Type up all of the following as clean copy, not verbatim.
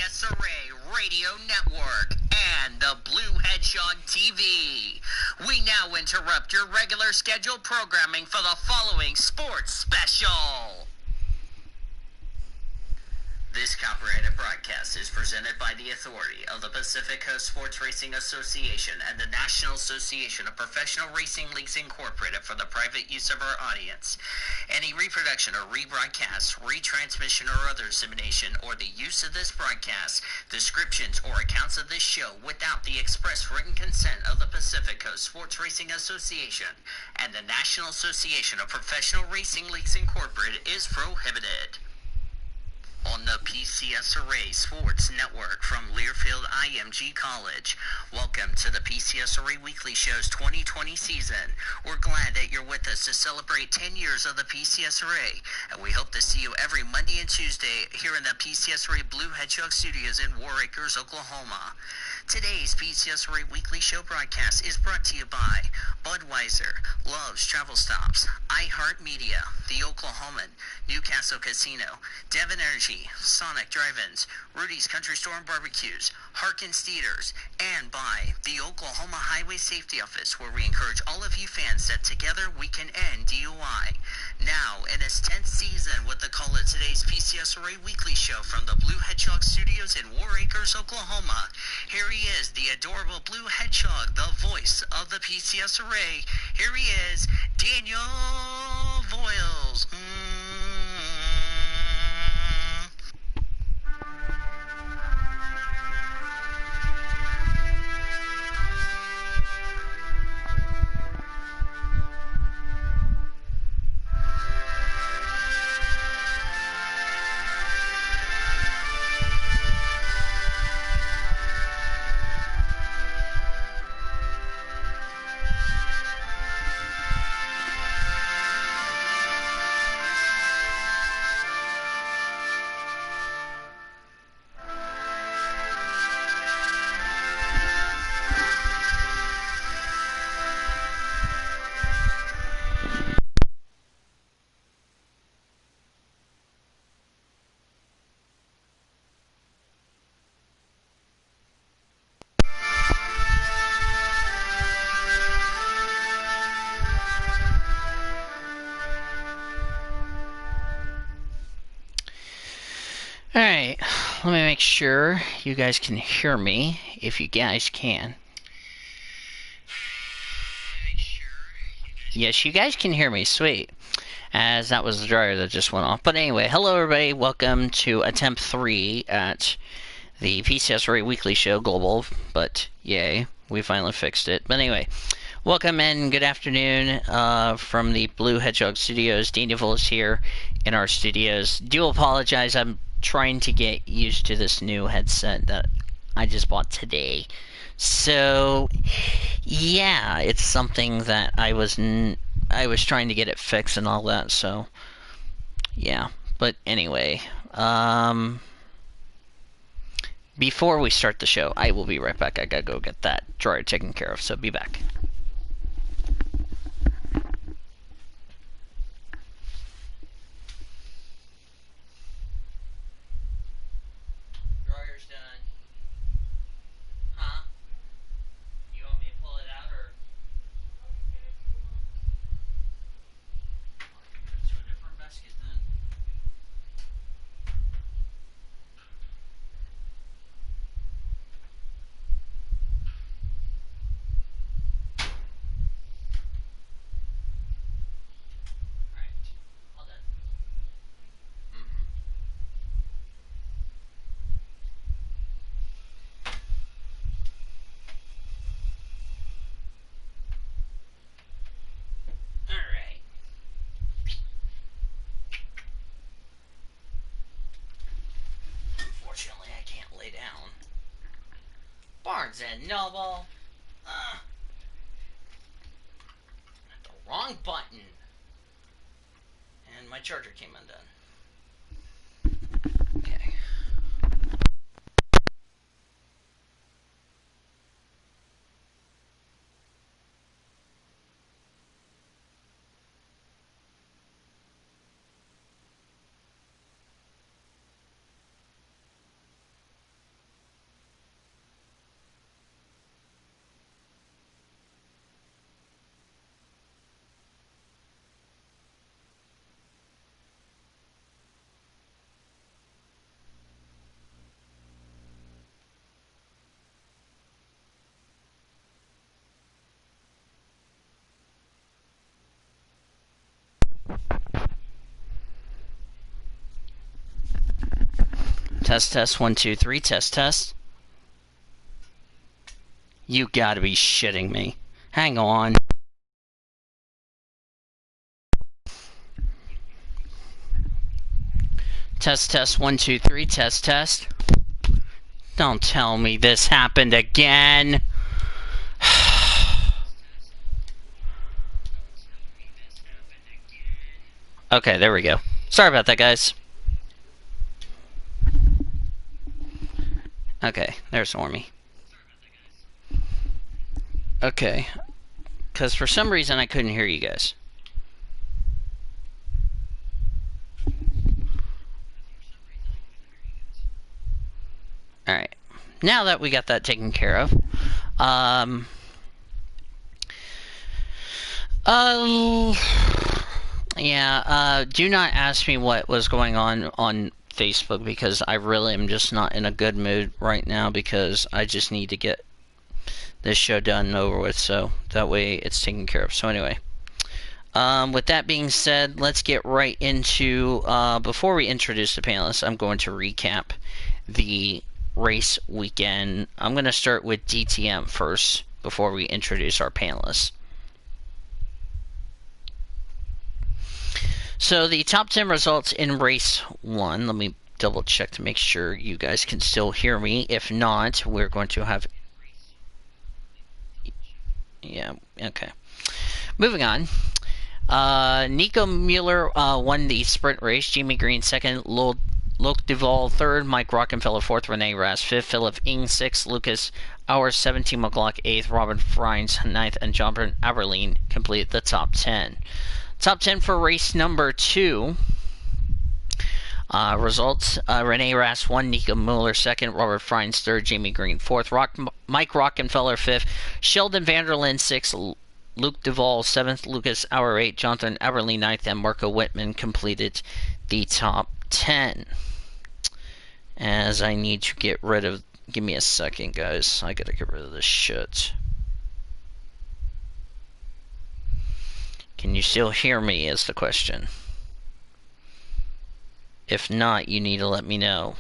PCSRA Radio Network and the Blue Hedgehog TV. We now interrupt your regular scheduled programming for the following sports special. This copyrighted broadcast is presented by the authority of the Pacific Coast Sports Racing Association and the National Association of Professional Racing Leagues Incorporated for the private use of our audience. Any reproduction or rebroadcast, retransmission or other dissemination or the use of this broadcast, descriptions or accounts of this show without the express written consent of the Pacific Coast Sports Racing Association and the National Association of Professional Racing Leagues Incorporated is prohibited. On the PCSRA Sports Network from Learfield IMG College. Welcome to the PCSRA Weekly Show's 2020 season. We're glad that you're with us to celebrate 10 years of the PCSRA, and we hope to see you every Monday and Tuesday here in the PCSRA Blue Hedgehog Studios in War Acres, Oklahoma. Today's PCSRA Weekly Show broadcast is brought to you by Budweiser, Love's Travel Stops, iHeartMedia, The Oklahoman, Newcastle Casino, Devon Energy, Sonic Drive-Ins, Rudy's Country Store and Barbecues, Harkins Theaters, and by the Oklahoma Highway Safety Office, where we encourage all of you fans that together we can end DUI. Now, in its 10th season with the call of today's PCSRA Weekly Show from the Blue Hedgehog Studios in War Acres, Oklahoma, here he is, the adorable Blue Hedgehog, the voice of the PCSRA. Here he is, Daniel Voiles. Alright, let me make sure you guys can hear me, if you guys can. Yes, you guys can hear me, sweet. As that was the dryer that just went off. But anyway, hello everybody, welcome to attempt 3 at the PCSRA Weekly Show Global. But yay, we finally fixed it. But anyway, welcome and good afternoon from the Blue Hedgehog Studios. Daniel Voiles here in our studios. Do apologize, I'm trying to get used to this new headset that I just bought today. So yeah, it's something that I was trying to get it fixed and all that, so yeah. But anyway, before we start the show, I will be right back. I gotta go get that dryer taken care of, so be back. Barnes and Noble. The wrong button. And my charger came undone. Okay. Test, test, 1, 2, 3, test, test. You gotta be shitting me. Hang on. Test, test, 1, 2, 3, test, test. Don't tell me this happened again. Okay, there we go. Sorry about that, guys. Okay, there's Ormy. Okay. Because for some reason I couldn't hear you guys. Alright. Now that we got that taken care of, do not ask me what was going on Facebook, because I really am just not in a good mood right now, because I just need to get this show done and over with, so that way it's taken care of. So anyway, with that being said, let's get right into, before we introduce the panelists, I'm going to recap the race weekend. I'm going to start with DTM first before we introduce our panelists. So the top 10 results in race 1. Let me double check to make sure you guys can still hear me. If not, we're going to have... Yeah, okay. Moving on. Nico Mueller won the sprint race. Jamie Green second. Luke Duval third. Mike Rockenfeller fourth. Rene Rast fifth. Philip Ing sixth. Lucas Auer 17 McLaughlin eighth. Robin Frines ninth. And John Aberline completed the top 10. Top 10 for race number 2. Results. Rene Rast 1, Nico Mueller 2nd, Robert Frines 3rd, Jamie Green 4th, Mike Rockenfeller 5th, Sheldon Vanderlyn 6th, Luke Duval 7th, Lucas Auer 8th, Jonathan Aberline 9th, and Marco Whitman completed the top 10. As I need to get rid of... Give me a second, guys. I gotta get rid of this shit. Can you still hear me is the question. If not, you need to let me know.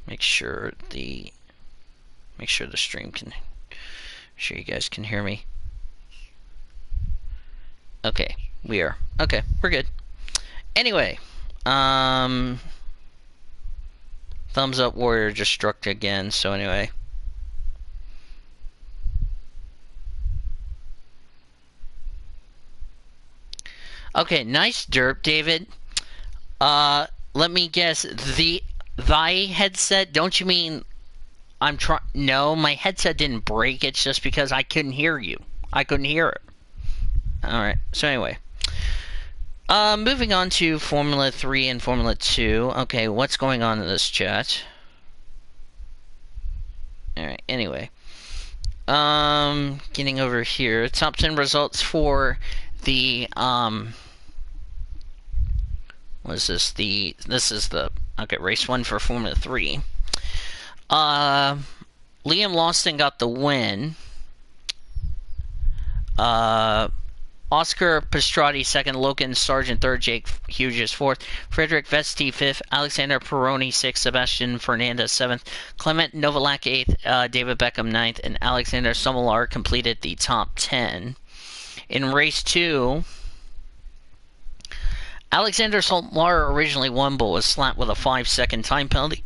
Make sure the stream can... Make sure you guys can hear me. Okay, we are. Okay, we're good. Anyway, thumbs up warrior just struck again, so anyway. Okay, nice derp, David. Let me guess, thy headset, don't you mean I'm trying... No, my headset didn't break, it's just because I couldn't hear you. I couldn't hear it. Alright, so anyway. Moving on to Formula 3 and Formula 2. Okay, what's going on in this chat? Alright, anyway. Getting over here. Top 10 results for the, what is this? This is the, okay, race 1 for Formula 3. Liam Lawson got the win. Oscar Pastrati 2nd, Logan Sargent 3rd, Jake Hughes 4th, Frederick Vesti 5th, Alexander Peroni 6th, Sebastian Fernandez 7th, Clement Novalak 8th, David Beckham 9th, and Alexander Somolar completed the top 10. In race 2, Alexander Somolar originally won, but was slapped with a 5-second time penalty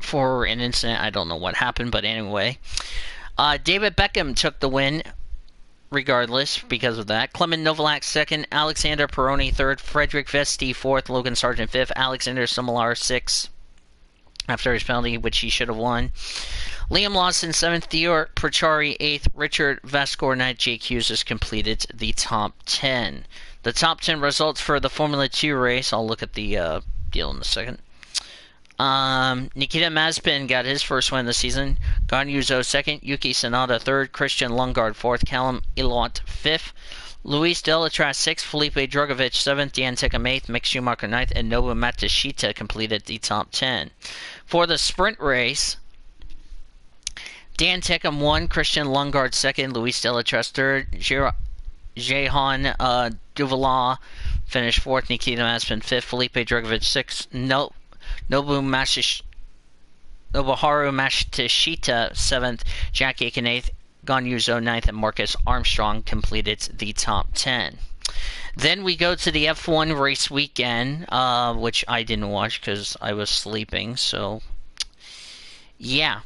for an incident. I don't know what happened, but anyway. David Beckham took the win regardless because of that. Clement Novalak 2nd, Alexander Peroni 3rd, Frederick Vesti 4th, Logan Sargent 5th, Alexander Somolar 6th after his penalty, which he should have won. Liam Lawson 7th, Theo Prochari 8th, Richard Vascour 9th, Jake Hughes has completed the top 10. The top 10 results for the Formula 2 race, I'll look at the deal in a second. Nikita Mazepin got his first win of the season. Guan Zhou 2nd, Yuki Tsunoda 3rd, Christian Lundgaard 4th, Callum Ilott 5th, Luis Delatraz 6th, Felipe Drugovich 7th, Dan Tickam 8th, Mick Schumacher 9th, and Nobu Matsushita completed the top 10. For the sprint race, Dan Tickam 1, Christian Lundgaard 2nd, Luis Delatraz 3rd, Jehan Duvalla finished 4th, Nikita Mazepin 5th, Felipe Drugovich 6th, Nobuharu Matsushita 7th, Jack Aiken 8th, Gonyuzo 9th, and Marcus Armstrong completed the top 10. Then we go to the F1 race weekend, which I didn't watch because I was sleeping, so yeah.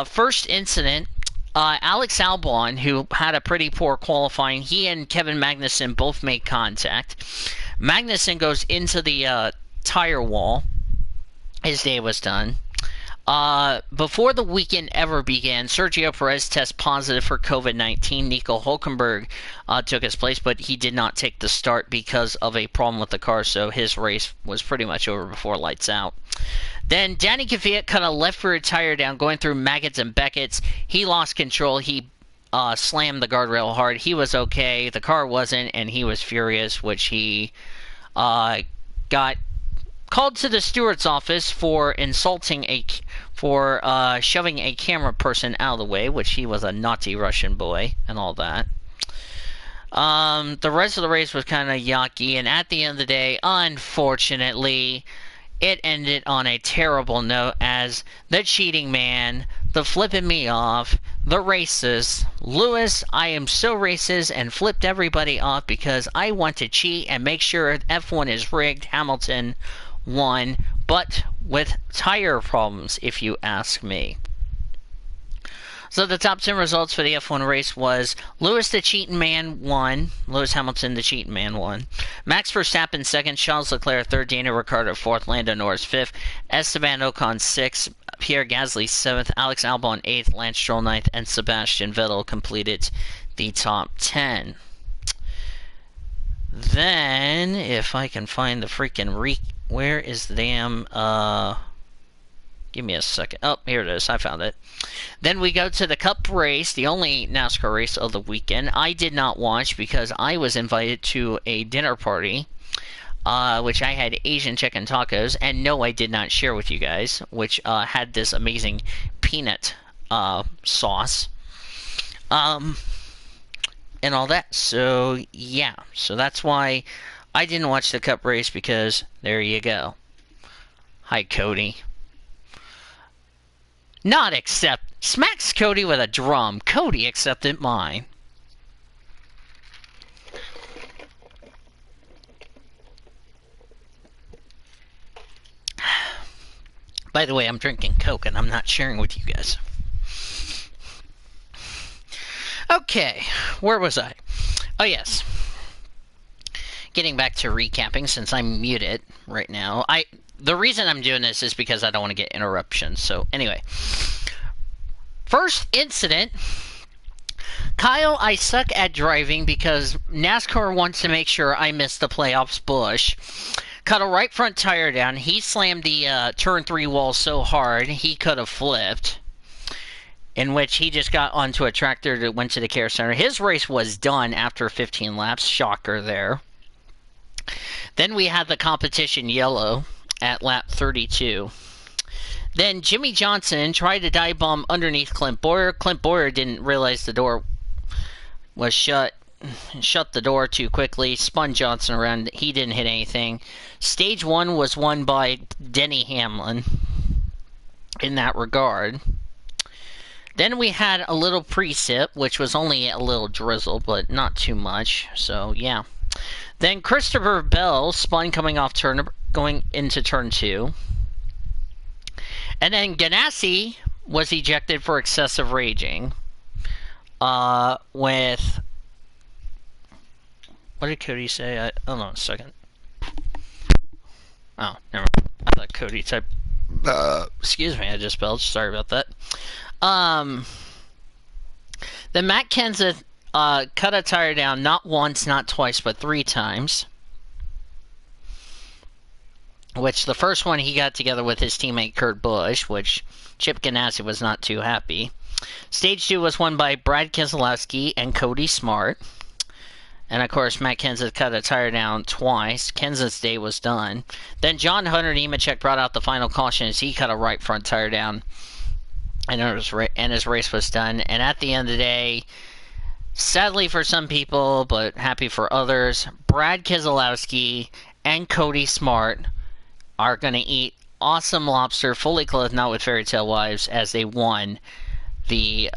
First incident, Alex Albon, who had a pretty poor qualifying, he and Kevin Magnussen both made contact. Magnussen goes into the tire wall. His day was done. Before the weekend ever began, Sergio Perez tested positive for COVID-19. Nico Hulkenberg took his place, but he did not take the start because of a problem with the car, so his race was pretty much over before lights out. Then Danny Kvyat cut a left rear tire down going through Maggots and Beckett's. He lost control. He slammed the guardrail hard. He was okay. The car wasn't, and he was furious, which he got called to the steward's office for shoving a camera person out of the way, which he was a naughty Russian boy and all that. The rest of the race was kind of yucky, and at the end of the day, unfortunately, it ended on a terrible note as the cheating man, the flipping me off, the racist, Lewis, I am so racist, and flipped everybody off because I want to cheat and make sure F1 is rigged. Hamilton won, but with tire problems, if you ask me. So the top 10 results for the F1 race was Lewis the Cheating Man won. Lewis Hamilton the Cheating Man won. Max Verstappen 2nd. Charles Leclerc 3rd. Daniel Ricciardo 4th. Lando Norris 5th. Esteban Ocon 6th. Pierre Gasly 7th. Alex Albon 8th. Lance Stroll 9th. And Sebastian Vettel completed the top 10. Then, if I can find the freaking where is the damn, give me a second. Oh, here it is. I found it. Then we go to the Cup race, the only NASCAR race of the weekend. I did not watch because I was invited to a dinner party, which I had Asian chicken tacos, and no, I did not share with you guys, which had this amazing peanut sauce, and all that. So, yeah. So that's why I didn't watch the Cup race, because there you go. Hi, Cody. Not accept. Smacks Cody with a drum. Cody accepted mine. By the way, I'm drinking Coke and I'm not sharing with you guys. Okay, where was I? Oh, yes. Getting back to recapping, since I'm muted right now. The reason I'm doing this is because I don't want to get interruptions. So, anyway. First incident. Kyle, I suck at driving because NASCAR wants to make sure I miss the playoffs. Busch cut a right front tire down. He slammed the turn 3 wall so hard he could have flipped, in which he just got onto a tractor that went to the care center. His race was done after 15 laps. Shocker there. Then we had the competition yellow at lap 32. Then Jimmy Johnson tried to dive bomb underneath Clint Bowyer. Clint Bowyer didn't realize the door was shut. Shut the door too quickly. Spun Johnson around. He didn't hit anything. Stage 1 was won by Denny Hamlin in that regard. Then we had a little precip, which was only a little drizzle, but not too much. So, yeah. Then Christopher Bell spun going into turn 2. And then Ganassi was ejected for excessive raging. With... What did Cody say? Hold on a second. Oh, never mind. I thought Cody typed... excuse me, I just spelled. Sorry about that. Then Matt Kenseth cut a tire down not once, not twice, but 3 times. Which the first one he got together with his teammate Kurt Busch, which Chip Ganassi was not too happy. Stage 2 was won by Brad Keselowski and Cody Smart. And of course, Matt Kenseth cut a tire down twice. Kenseth's day was done. Then John Hunter Nemechek brought out the final caution as he cut a right front tire down. And his race was done. And at the end of the day, sadly for some people, but happy for others, Brad Keselowski and Cody Smart are going to eat awesome lobster, fully clothed, not with fairy tale wives, as they won the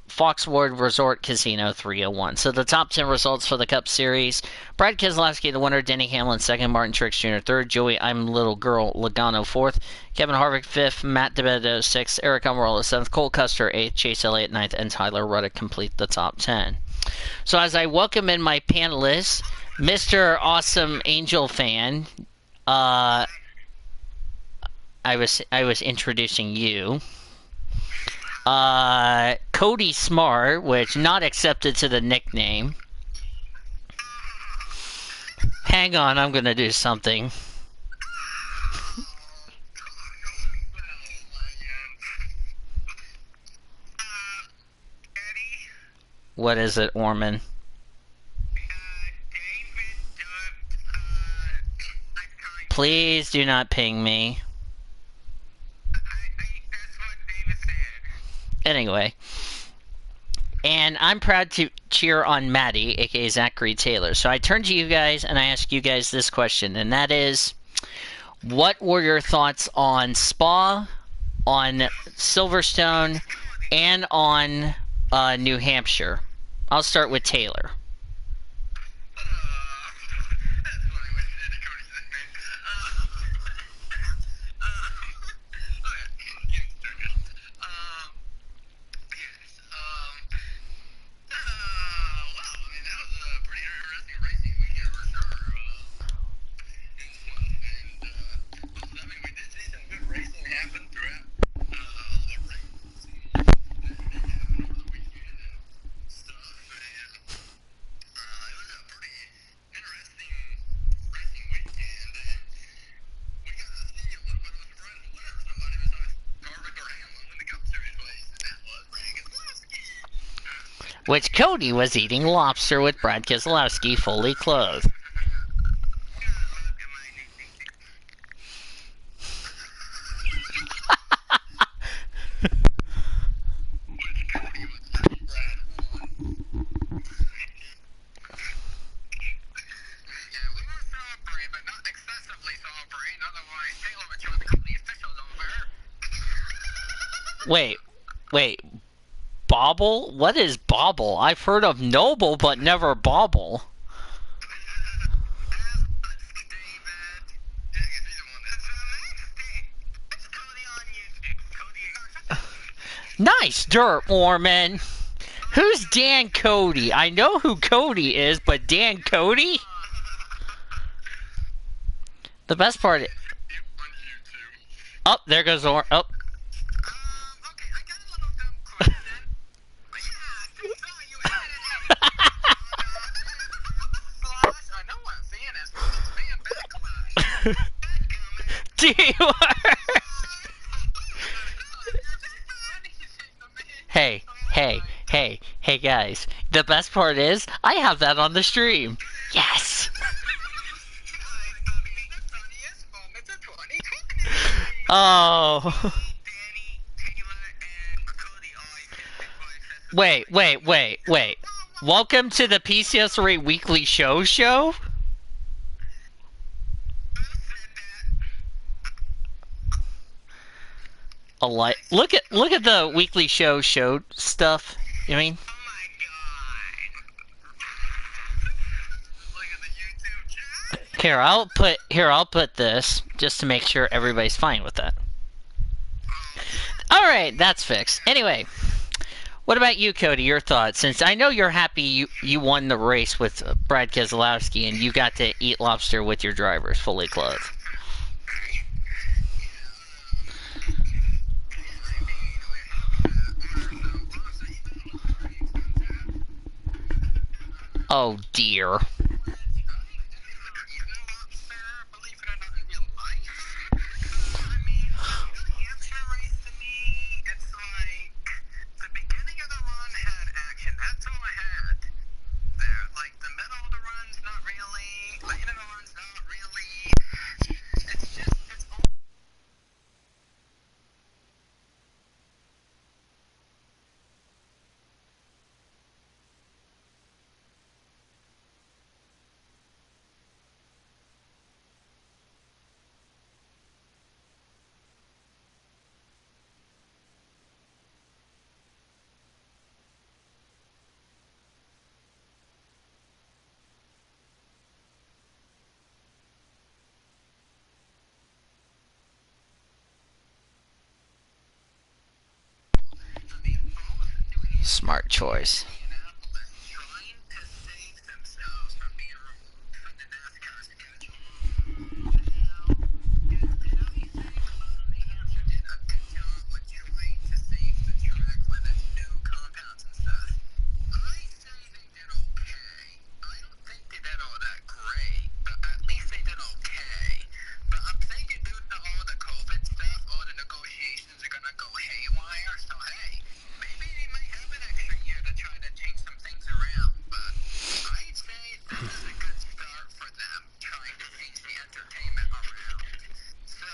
Foxward Resort Casino 301. So the top 10 results for the Cup Series: Brad Keselowski, the winner; Denny Hamlin, second; Martin Truex Jr., third; Joey I'm Little Girl Logano, fourth; Kevin Harvick, fifth; Matt DiBenedetto, sixth; Eric Almirola, seventh; Cole Custer, eighth; Chase Elliott, ninth; and Tyler Reddick complete the top 10. So as I welcome in my panelists, Mr. Awesome Angel Fan, I was introducing you. Cody Smart, which not accepted to the nickname. Hang on, I'm gonna do something. What is it, Orman? Please do not ping me. Anyway. And I'm proud to cheer on Maddie, aka Zachary Taylor. So I turn to you guys and I ask you guys this question, and that is, what were your thoughts on Spa, on Silverstone, and on New Hampshire? I'll start with Taylor. Which Cody was eating lobster with Brad Keselowski fully clothed. Wait. Bobble? What is bobble? I've heard of noble, but never bobble. Nice dirt, Mormon. Who's Dan Cody? I know who Cody is, but Dan Cody? The best part... Oh, there goes Or... Oh. Do you are... Hey guys. The best part is, I have that on the stream. Yes! Oh. Wait. Welcome to the PCSRA Weekly Show? Look at the Weekly Show stuff. You mean? Here, I'll put this just to make sure everybody's fine with that. All right, that's fixed. Anyway, what about you, Cody? Your thoughts? Since I know you're happy you won the race with Brad Keselowski and you got to eat lobster with your drivers fully clothed. Oh dear. Smart choice. trying to save themselves from being removed from the NASCAR schedule. Now, obviously, the Motor New Hampshire did a good job with trying to save the track with its new compounds and stuff. I say they did okay. I don't think they did all that great, but at least they did okay. But I'm thinking due to all the COVID stuff, all the negotiations are gonna go haywire. So hey, maybe they might have an extra year to try to change some things around. But I'd say this is a good start for them trying to change the entertainment around. So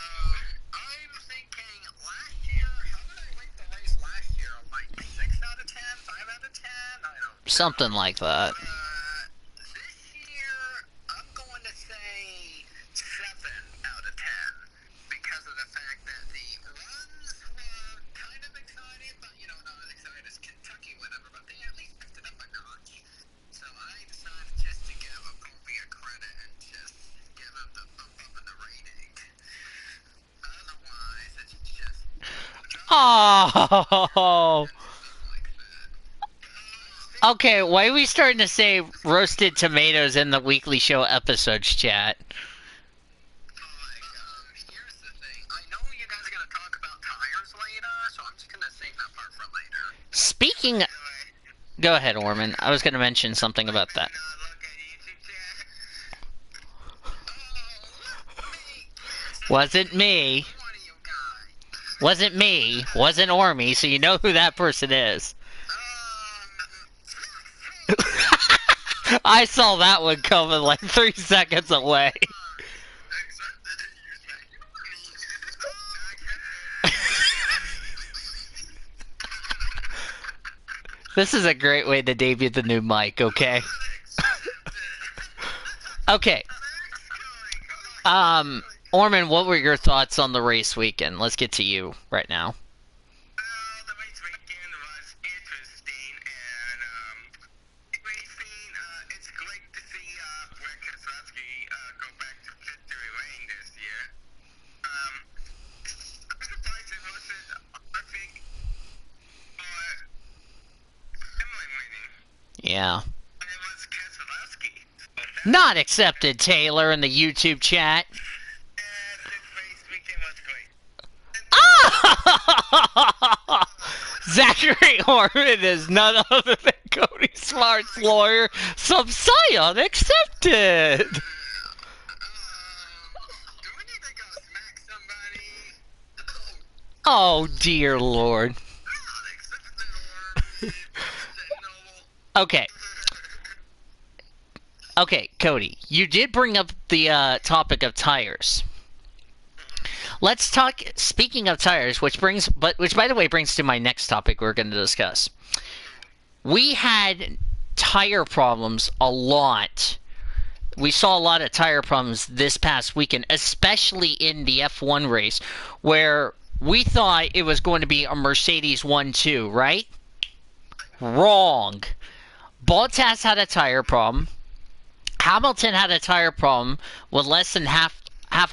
I'm thinking last year, how did I rate the race last year? Like 6 out of 10, 5 out of 10? I don't know. Something like that. This year, I'm going to say 7 out of 10 because of the fact that the runs were kind of exciting, but not as exciting as Kentucky, whatever, but they at least picked it up a notch. So I decided just to give appropriate credit and just give them the bump up in the rating. Otherwise, it's just Oh. like that. Okay, why are we starting to say roasted tomatoes in the weekly show episodes chat? Here's the thing. I know you guys are going to talk about tires later, so I'm just going to save that part for later. Speaking... Go ahead, Orman. I was going to mention something about that. Wasn't me. Wasn't me. Wasn't Ormy, so you know who that person is. I saw that one coming like 3 seconds away. This is a great way to debut the new mic, okay? Okay. Orman, what were your thoughts on the race weekend? Let's get to you right now. The race weekend was interesting, and racing, it's great to see Brett Keselowski go back to victory lane this year. I'm surprised it wasn't, I think, for Emily winning, Yeah. but it was Keselowski. So that, Not accepted, Taylor, in the YouTube chat. and this race weekend was great. Zachary Orman is none other than Cody Smart's lawyer. Some Scion accepted. Do we need to go smack somebody? Oh, dear Lord. Okay. Okay, Cody, you did bring up the topic of tires. Let's talk. Speaking of tires, which by the way brings to my next topic we're going to discuss. We had tire problems a lot. We saw a lot of tire problems this past weekend, especially in the F1 race, where we thought it was going to be a Mercedes 1-2, right? Wrong. Bottas had a tire problem. Hamilton had a tire problem with less than half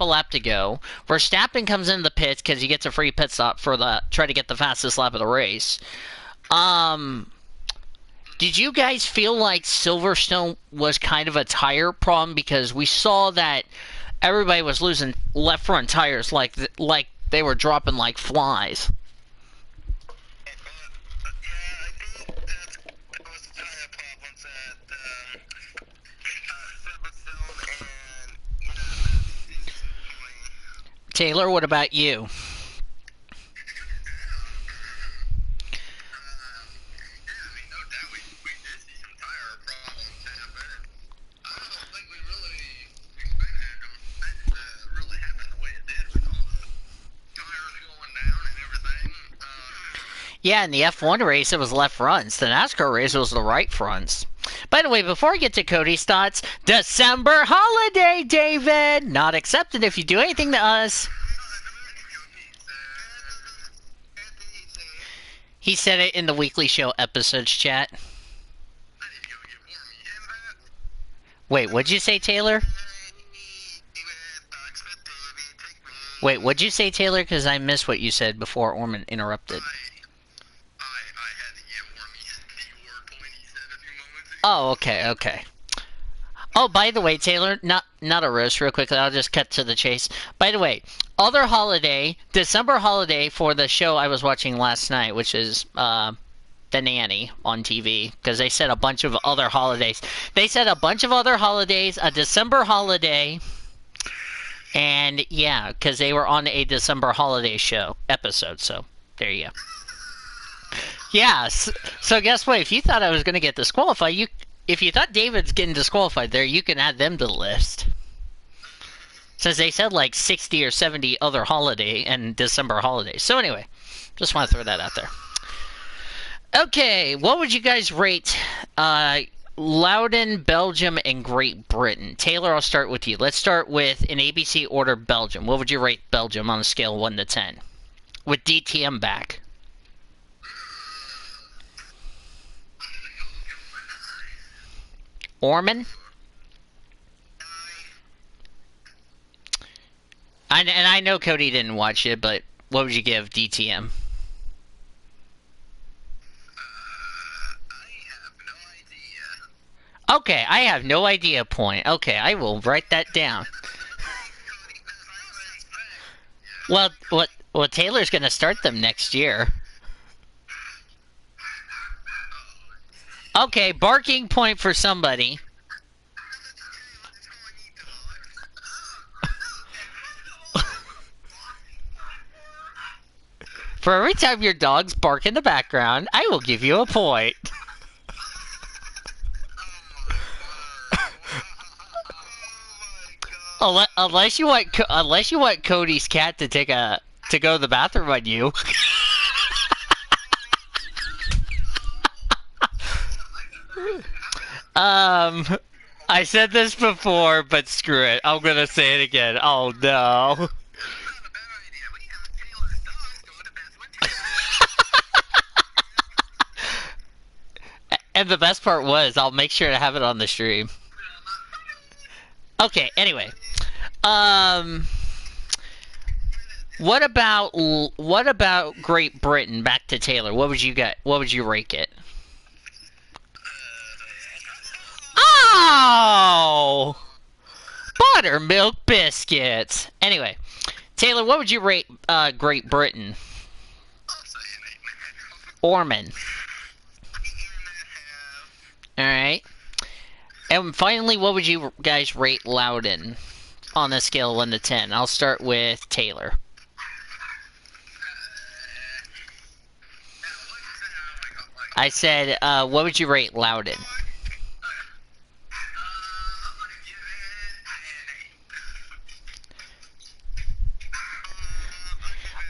a lap to go. Verstappen comes into the pits because he gets a free pit stop for try to get the fastest lap of the race. Did you guys feel like Silverstone was kind of a tire problem, because we saw that everybody was losing left front tires like they were dropping like flies? Taylor, what about you? Yeah, in the F1 race, it was left fronts. The NASCAR race, it was the right fronts. By the way, before I get to Cody's thoughts, December holiday, David! Not accepted if you do anything to us. He said it in the weekly show episodes chat. Wait, what'd you say, Taylor? Wait, what'd you say, Taylor? Because I missed what you said before Orman interrupted. Oh, okay, okay. Oh, by the way, Taylor, not a roast, real quickly. I'll just cut to the chase. By the way, other holiday, December holiday for the show I was watching last night, which is The Nanny on TV, because they said a bunch of other holidays. They said a bunch of other holidays, a December holiday, and yeah, because they were on a December holiday show episode. So there you go. Yes. So guess what? If you thought I was going to get disqualified, if you thought David's getting disqualified there, you can add them to the list. Since they said like 60 or 70 other holiday and December holidays. So anyway, just want to throw that out there. Okay, what would you guys rate Loudon, Belgium, and Great Britain? Taylor, I'll start with you. Let's start with, in ABC order, Belgium. What would you rate Belgium on a scale of 1 to 10? With DTM back. Orman? And I know Cody didn't watch it, but what would you give DTM? Okay, I have no idea point. Okay, I will write that down. Well, Taylor's going to start them next year. Okay, barking point for somebody. For every time your dogs bark in the background, I will give you a point. Unless you want Cody's cat to go to the bathroom on you. I said this before, but screw it. I'm gonna say it again. Oh no. And the best part was, I'll make sure to have it on the stream. Okay, anyway. What about Great Britain? Back to Taylor. What would you get? What would you rate it? Oh! Buttermilk biscuits. Anyway, Taylor, what would you rate Great Britain? Orman. Alright. And finally, what would you guys rate Loudon on a scale of 1 to 10? I'll start with Taylor. I said, what would you rate Loudon?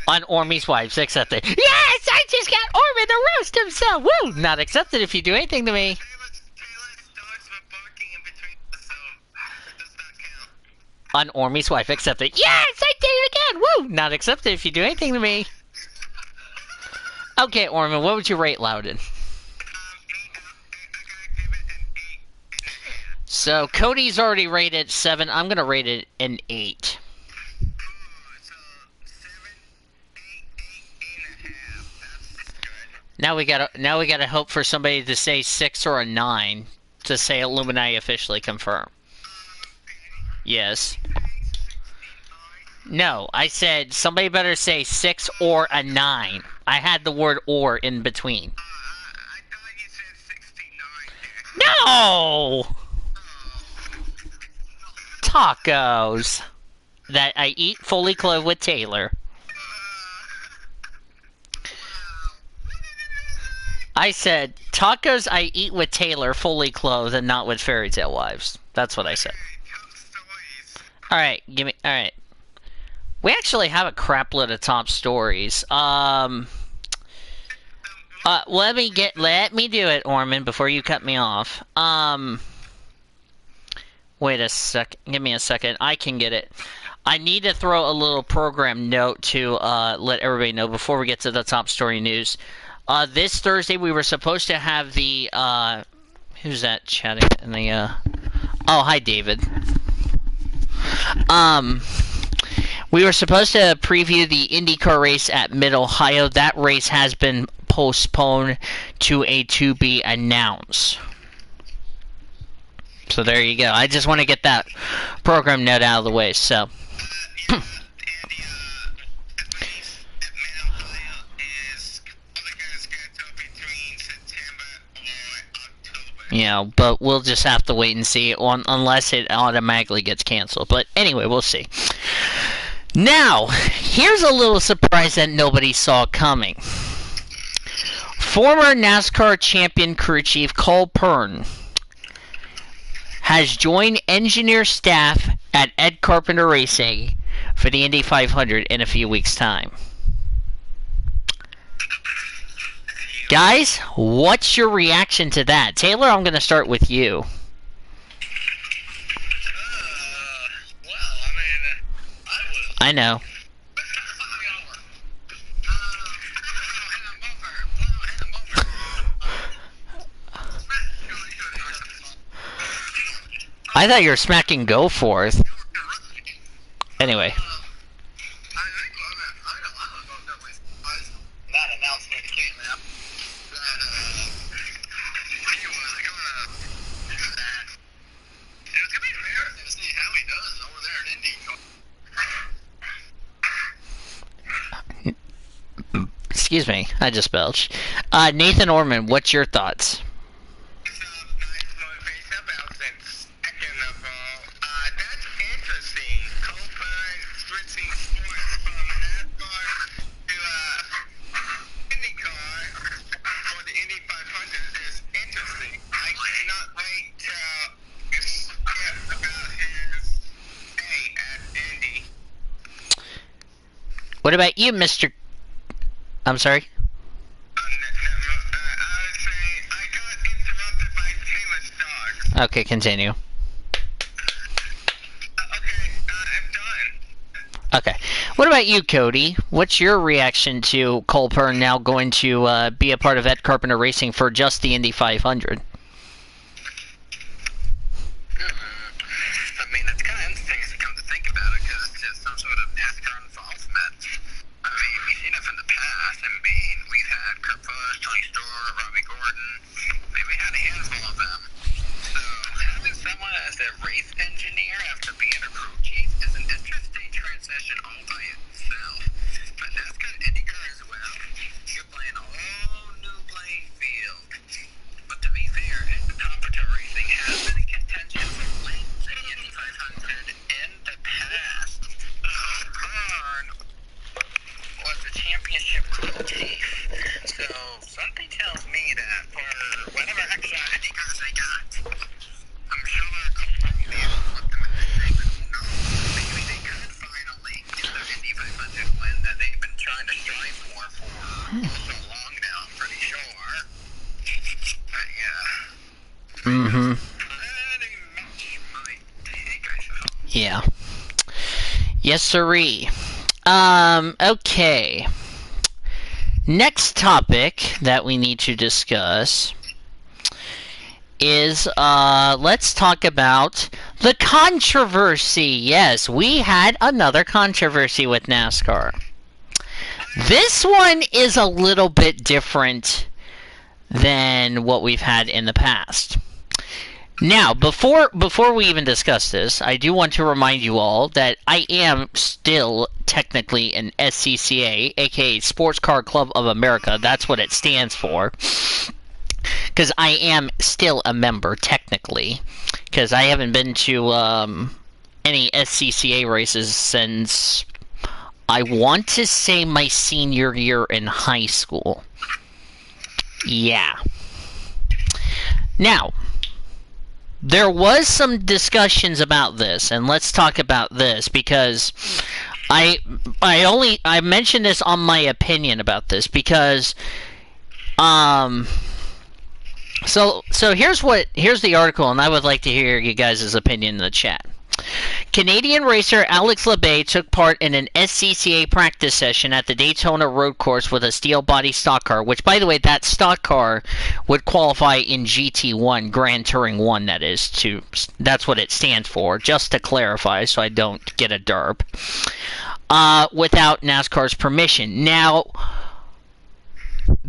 On Ormy's Wives, accepted. Yes! I just got Ormy to roast himself! Woo! Not accepted if you do anything to me. On Ormy's Wife, accepted. Yes! I did it again! Woo! Not accepted if you do anything to me. Okay, Orman, what would you rate Loudon? So, Cody's already rated 7. I'm gonna rate it an 8. Now we gotta hope for somebody to say 6 or a 9 to say Illuminati officially confirmed. Yes. No, I said somebody better say 6 or a 9. I had the word "or" in between. I thought you said 69. No! Tacos that I eat fully clothed with Taylor. I said tacos I eat with Taylor fully clothed and not with fairy tale wives. That's what I said. Alright, give me. Alright. We actually have a crap load of top stories. Let me do it, Orman, before you cut me off. Wait a sec. Give me a second. I can get it. I need to throw a little program note to let everybody know before we get to the top story news. This Thursday we were supposed to have the who's that chatting in the oh, hi David. We were supposed to preview the IndyCar race at Mid-Ohio. That race has been postponed to a to be announced. So there you go. I just want to get that program note out of the way. So. Yeah, Andy, Atlanta, Ohio is only going to schedule between September or October. Yeah, but we'll just have to wait and see unless it automatically gets canceled. But anyway, we'll see. Now, here's a little surprise that nobody saw coming. Former NASCAR champion crew chief Cole Pern has joined engineer staff at Ed Carpenter Racing for the Indy 500 in a few weeks' time. Guys, what's your reaction to that? Taylor, I'm going to start with you. Well, I mean, I know. I thought you were smacking Go Forth. Anyway. That announcement came out that he was gonna do that. It was gonna be fair to see how he does over there in Indy. Excuse me, I just belched. Nathan Orman, what's your thoughts? Nice motivation about since second of all, that's interesting. Copeland switching sports from NASCAR to IndyCar for the Indy 500 is interesting. I cannot wait to hear about his day at Indy. What about you, Mr. I'm sorry? I would say I got interrupted by Taylor Starks. Okay, continue. Okay, I'm done. Okay. What about you, Cody? What's your reaction to Cole Pern now going to be a part of Ed Carpenter Racing for just the Indy 500? I mean, it's kind of interesting as you come to think about it, because it's just some sort of NASCAR involvement. I mean, we've seen it from the past. I mean, we've had Kurt Busch, Tony Stewart, Robbie Gordon. I mean, we had a handful of them. So having someone as a race engineer after being a crew chief is an interesting transition all by itself. But NASCAR and IndyCar as well, you're playing a whole new playing field. But to be fair, Carpenter Racing has been in contention for wins in the Indy 500 in the past. Pern was a championship crew chief. So something tells me that for whatever extra IndyCars they got, I'm sure Carpenter will be able to put them in the same. Who knows? Maybe they could finally get their Indy 500 win that they've been trying to strive for so long now, I'm pretty sure. But yeah. Mm-hmm. Pretty much my take, I suppose. Yeah. Yes, sirree. Okay. Next topic that we need to discuss is, let's talk about the controversy. Yes, we had another controversy with NASCAR. This one is a little bit different than what we've had in the past. Now, before we even discuss this, I do want to remind you all that I am still technically an SCCA, aka Sports Car Club of America. That's what it stands for. Because I am still a member, technically. Because I haven't been to any SCCA races since, I want to say, my senior year in high school. Yeah. Now, there was some discussions about this, and let's talk about this, because I mentioned this on my opinion about this, because so here's the article, and I would like to hear you guys' opinion in the chat. Canadian racer Alex Labbe took part in an SCCA practice session at the Daytona Road Course with a steel body stock car, which, by the way, that stock car would qualify in GT1, Grand Touring 1, that is. That's what it stands for, just to clarify so I don't get a derp. Without NASCAR's permission. Now,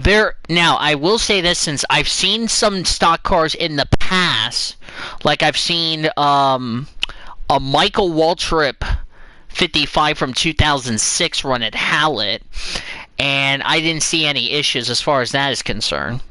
I will say this, since I've seen some stock cars in the past Like I've seen a Michael Waltrip 55 from 2006 run at Hallett, and I didn't see any issues as far as that is concerned.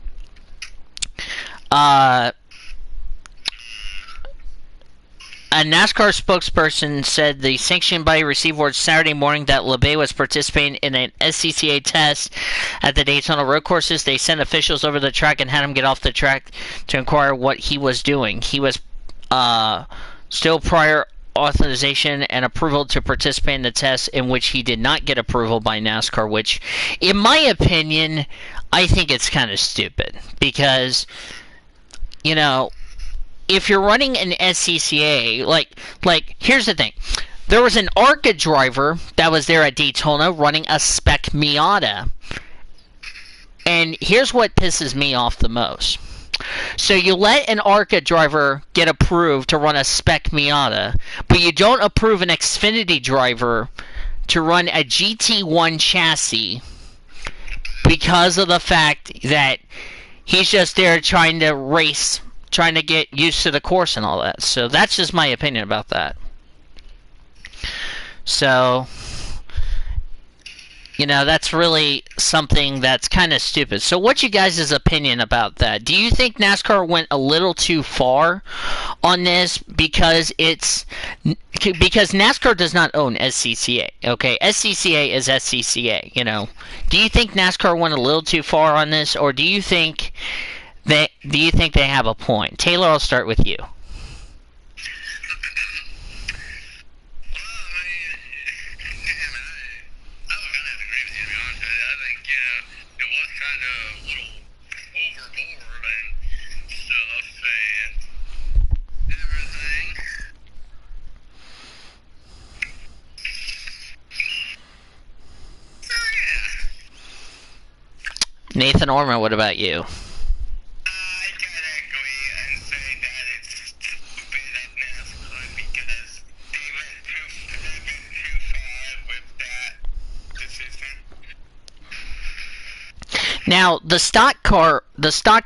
A NASCAR spokesperson said the sanctioning body received word Saturday morning that LeBay was participating in an SCCA test at the Daytona road courses. They sent officials over the track and had him get off the track to inquire what he was doing. He was still prior authorization and approval to participate in the test, in which he did not get approval by NASCAR, which, in my opinion, I think it's kind of stupid. Because, you know, if you're running an SCCA, like here's the thing. There was an ARCA driver that was there at Daytona running a spec Miata. And here's what pisses me off the most. So you let an ARCA driver get approved to run a spec Miata, but you don't approve an Xfinity driver to run a GT1 chassis because of the fact that he's just there trying to race, trying to get used to the course and all that. So that's just my opinion about that. So, you know, that's really something that's kind of stupid. So what's you guys' opinion about that? Do you think NASCAR went a little too far on this because NASCAR does not own SCCA, okay? SCCA is SCCA, you know. Do you think NASCAR went a little too far on this, or do you think they have a point? Taylor, I'll start with you. Nathan Orman, what about you? I gotta agree and say that it's stupid at NASCAR because they went too far with that decision. Now, the stock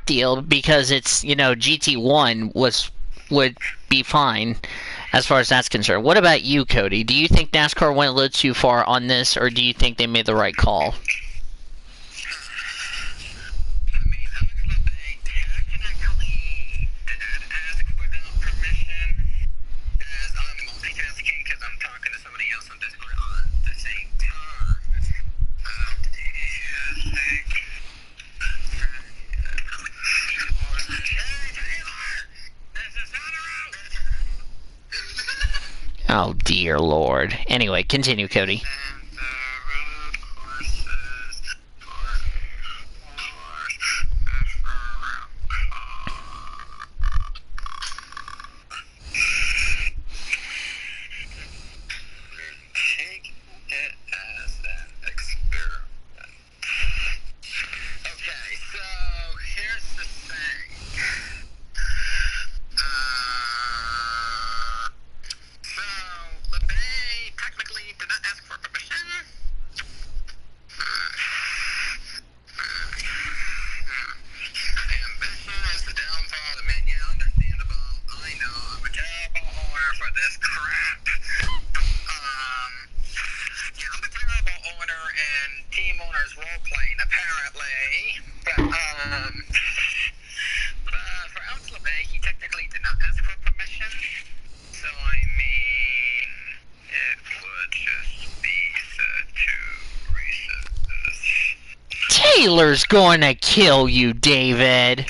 deal, because it's, you know, GT1 would be fine as far as that's concerned. What about you, Cody? Do you think NASCAR went a little too far on this, or do you think they made the right call? Oh, dear Lord. Anyway, continue, Cody. Taylor's going to kill you, David.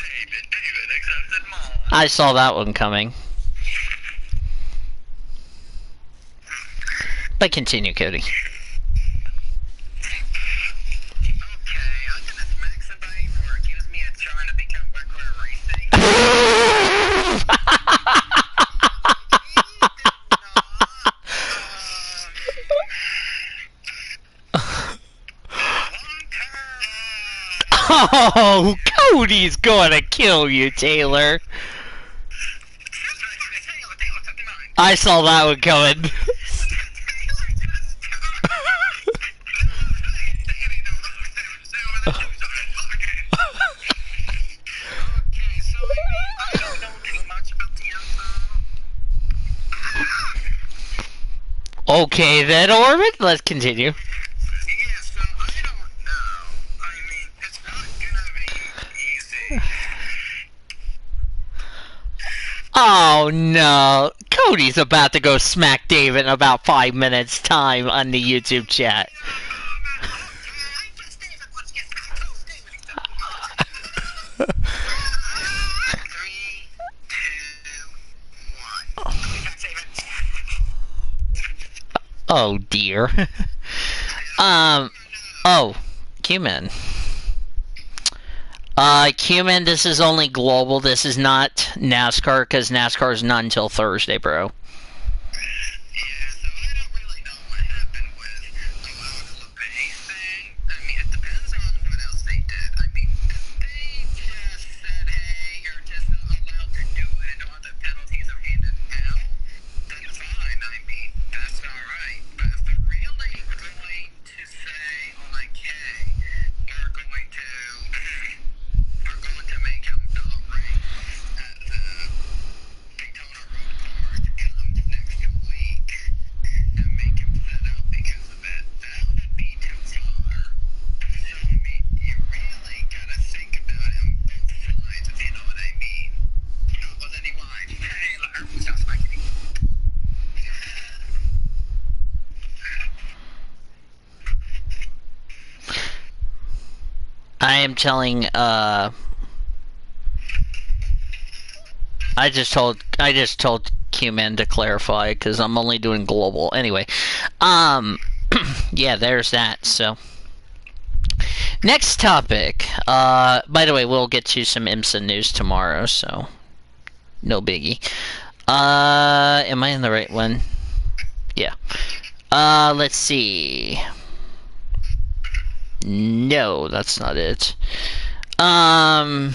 I saw that one coming. But continue, Cody. Oh, Cody's gonna kill you, Taylor. I saw that one coming. Okay then, Orbit. Let's continue. Yeah, so I don't know. I mean, it's not gonna be easy. Oh no, Cody's about to go smack David in about 5 minutes time on the YouTube chat. Oh dear. Oh, Q-Man. Q-Man, this is only global. This is not NASCAR, because NASCAR is not until Thursday, bro. Yeah, so I don't really know what happened with the Loud LeBay thing. I mean, it depends on what else they did. I mean, if they just said, hey, you're just not allowed to do it and all the penalties are handed out, then fine. I mean, that's alright. But if they're really going to say, like, hey, we're going to make him not race at the Daytona Road Course come next week and make him sit out because of it, that would be too far. So, I mean, you really gotta think about it on both sides, if you know what I mean. Well, then he whined, Taylor, sounds like it. I am telling, I just told Q-Man to clarify, because I'm only doing global. Anyway, yeah, there's that, so. Next topic. By the way, we'll get to some IMSA news tomorrow, so no biggie. Am I in the right one? Yeah. Let's see. No, that's not it. I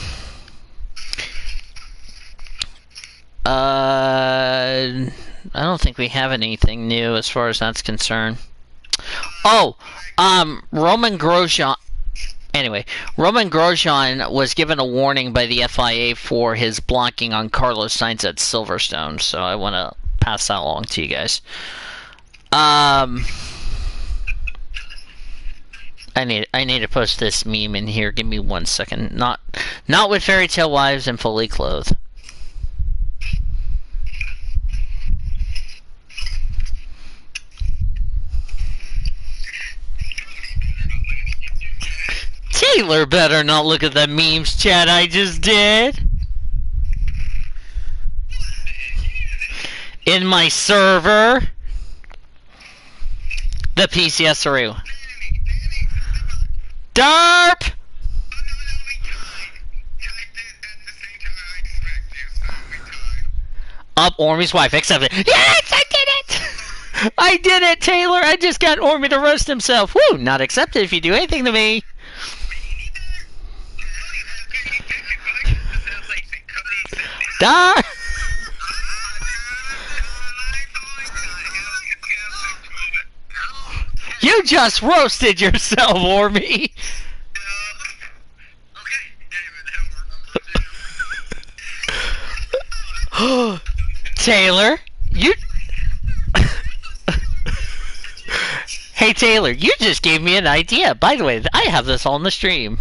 don't think we have anything new as far as that's concerned. Oh, Roman Grosjean. Anyway, Roman Grosjean was given a warning by the FIA for his blocking on Carlos Sainz at Silverstone, so I want to pass that along to you guys. I need to post this meme in here. Give me 1 second. Not with fairy tale wives and fully clothed. Taylor better not look at the memes chat I just did. In my server. The PCSRA. Derp! Up Ormy's wife, accept it. Yes, I did it! I did it, Taylor! I just got Ormy to roast himself. Woo! Not accepted if you do anything to me. Darp! You just roasted yourself, Ormy! Taylor, you... Hey, Taylor, you just gave me an idea. By the way, I have this on the stream.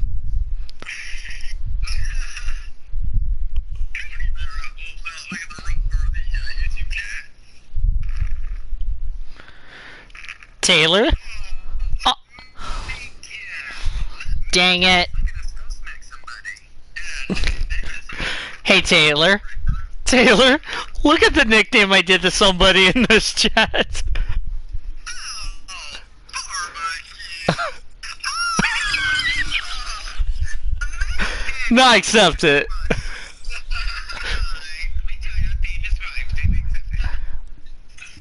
Taylor? Oh. Dang it. Hey, Taylor. Taylor, look at the nickname I did to somebody in this chat. No, accept it.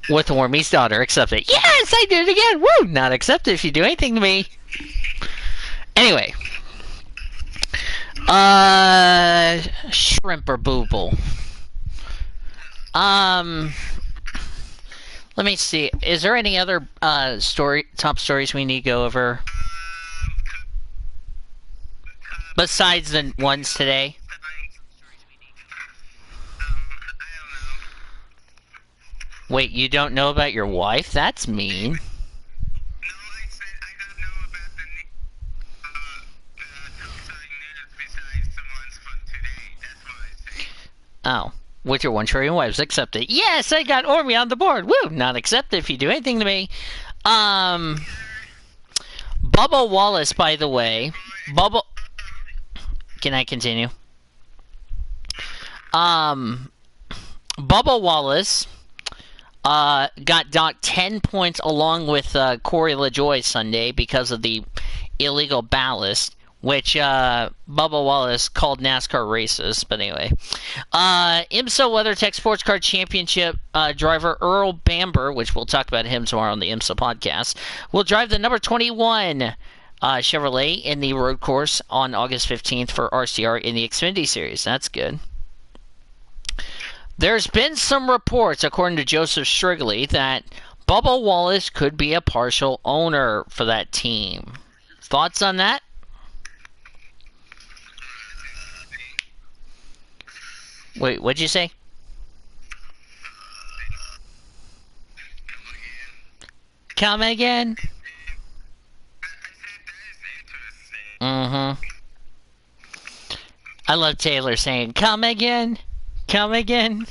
With Wormy's daughter, accept it. Yes, I did it again. Woo! Not accept it if you do anything to me. Anyway. Shrimp or booble. Let me see. Is there any other top stories we need to go over? Besides the ones today? Wait, you don't know about your wife? That's mean. No, I said I don't know about the exciting news besides the ones from today. That's what I said. Oh. With your 1 trillion wives, accept it. Yes, I got Ormy on the board. Woo! Not accept it if you do anything to me. Bubba Wallace, by the way. Bubba... Can I continue? Bubba Wallace got docked 10 points along with Corey LaJoie Sunday because of the illegal ballast, which Bubba Wallace called NASCAR racist. But anyway. IMSA WeatherTech Sports Car Championship driver Earl Bamber, which we'll talk about him tomorrow on the IMSA podcast, will drive the number 21 Chevrolet in the road course on August 15th for RCR in the Xfinity Series. That's good. There's been some reports, according to Joseph Strigley, that Bubba Wallace could be a partial owner for that team. Thoughts on that? Wait, what'd you say? Come again? Mm-hmm. I love Taylor saying, come again? Come again?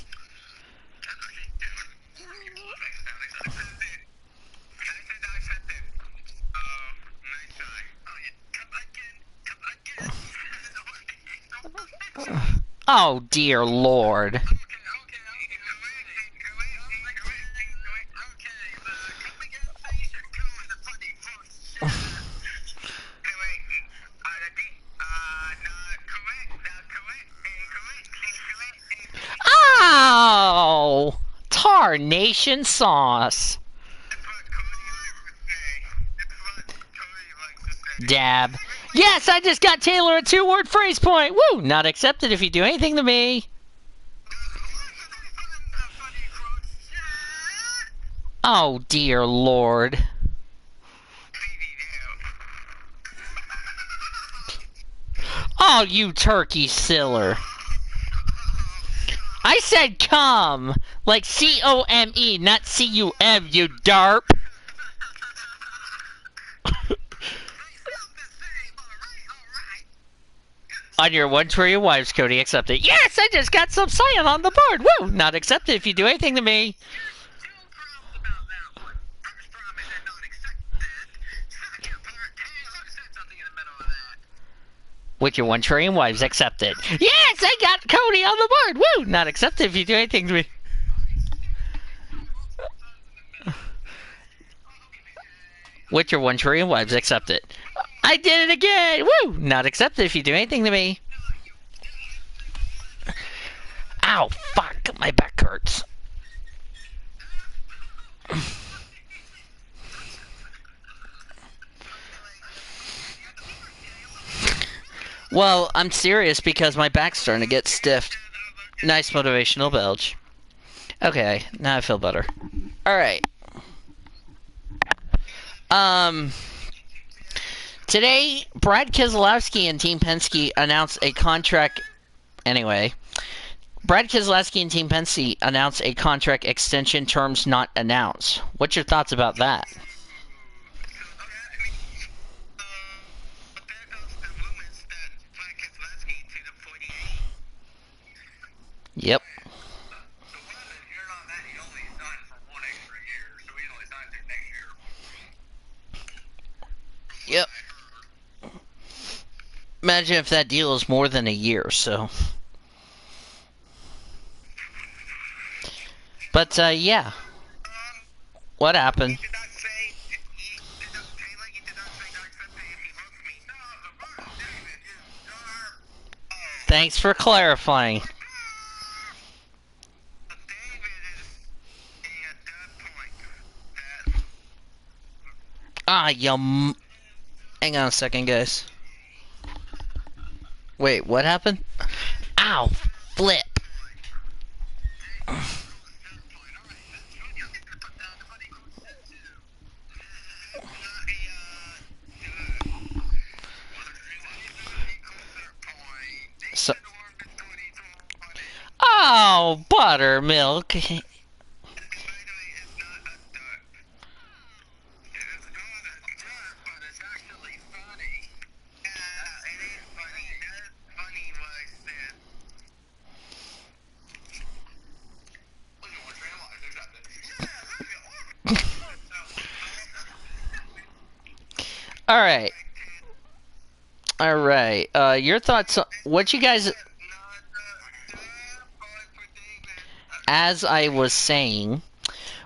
Oh, dear Lord. Oh! Tarnation sauce. Dab. Yes, I just got Taylor a 2-word phrase point. Woo! Not accepted if you do anything to me. Oh, dear Lord. Oh, you turkey siller. I said come, like C-O-M-E, not C-U-M, you darp. On your 1 trillion wives, Cody, accept it. Yes, I just got some cyan on the board. Woo! Not accepted if you do anything to me. With your 1 trillion wives, accept it. Yes, I got Cody on the board. Woo! Not accepted if you do anything to me. With your 1 trillion wives, accept it. I did it again! Woo! Not accepted if you do anything to me. Ow, fuck, my back hurts. Well, I'm serious because my back's starting to get stiff. Nice motivational belch. Okay, now I feel better. Alright. Today, Brad Keselowski and Team Penske announced a contract... Anyway. Brad Keselowski and Team Penske announced a contract extension, terms not announced. What's your thoughts about that? Yep. Yep. Imagine if that deal is more than a year, so... But, yeah. What happened? Thanks for clarifying. Ah, yum. Hang on a second, guys. Wait, what happened? Ow, flip. So, oh, buttermilk. All right. All right. Your thoughts? What you guys? As I was saying,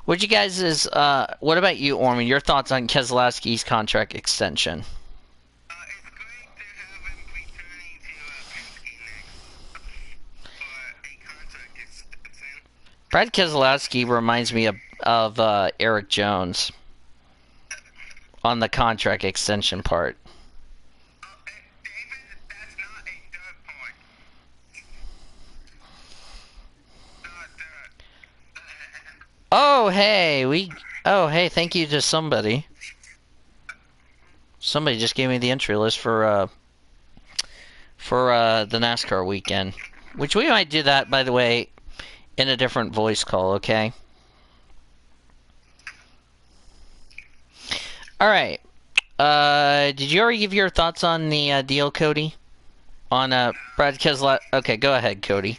what you guys is? What about you, Orman? Your thoughts on Keselowski's contract extension? It's great to have him returning to Penske next for a contract extension. Brad Keselowski reminds me of Eric Jones on the contract extension part. David, that's not a dirt point. Not dirt. Oh hey, thank you to somebody. Somebody just gave me the entry list for the NASCAR weekend, which we might do that, by the way, in a different voice call. Okay. All right. Did you already give your thoughts on the deal, Cody? On Brad Keselowski? Okay, go ahead, Cody.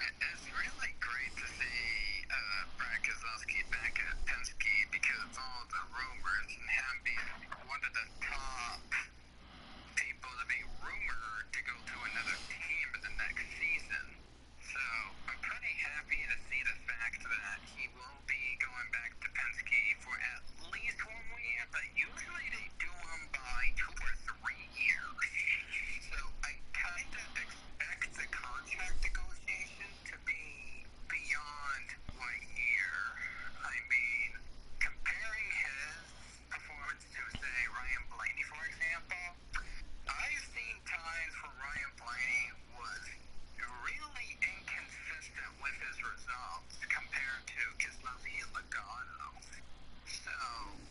It's really great to see Brad Keselowski back at Penske because all the rumors and him being one of the top people to be rumored to go to another team in the next season. So I'm pretty happy to see the fact that he will be going back to Penske for at least 1 year, but usually they do them by 2 or 3 years. So I kind of expect the contract negotiation to be beyond 1 year. I mean, comparing his performance to, say, Ryan Blaney, for example, I've seen times where Ryan Blaney was really inconsistent with his results compared to Keselowski and Logano. So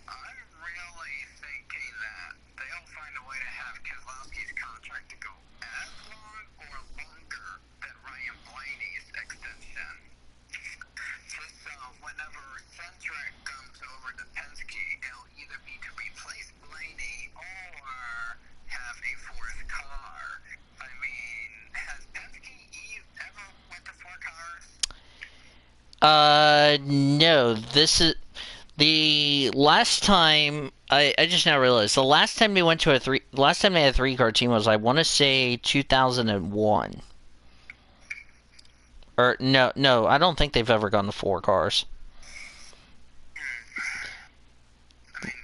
I'm really thinking that they'll find a way to have Keselowski's contract to go as long or longer than Ryan Blaney's extension. Just so whenever Centric comes over to Penske, it'll either be to replace Blaney or have a fourth car. I mean, has Penske ever went to 4 cars? No. This is the last time. I just now realized the last time they went to last time they had a 3-car team was, I want to say, 2001. Or no, I don't think they've ever gone to 4 cars.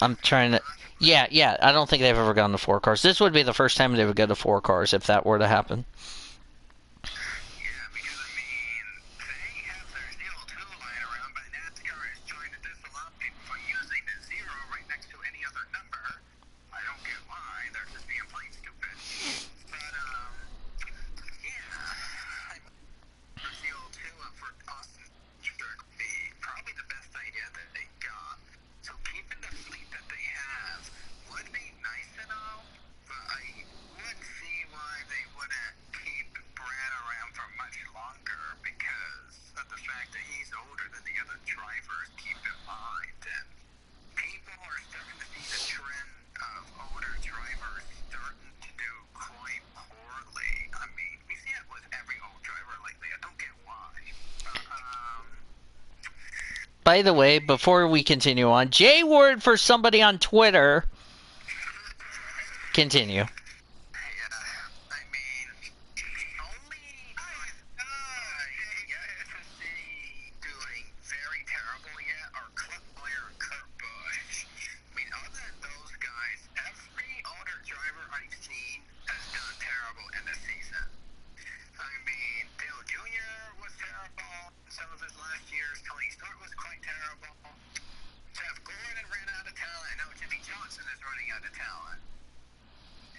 I'm trying to. Yeah, I don't think they've ever gone to 4 cars. This would be the first time they would go to 4 cars if that were to happen. Yeah, because I mean, they have their 02 lying around, but NASCAR is trying to disallow people from using the 0 right next to any other number. I don't get why. They're just being plain stupid. But, yeah, the 02 for Austin Strick would be probably the best idea that they got. So keeping the fleet that they have would be nice and all, but I would see why they wouldn't keep Brad around for much longer because of the fact that he's older than the other drivers, keep in mind. And people are starting to see the trend of older drivers starting to do quite poorly. I mean, we see it with every old driver lately. I don't get why. By the way, before we continue on, J word for somebody on Twitter. Continue. I mean, only SSC doing very terrible yet are Clint Boyer and Kurt Busch. I mean, other than those guys, every older driver I've seen has done terrible in the season. I mean, Dale Jr. was terrible. Some of his last years, Tony Stewart was quite terrible. Jeff Gordon ran out of talent. Now Jimmy Johnson is running out of talent.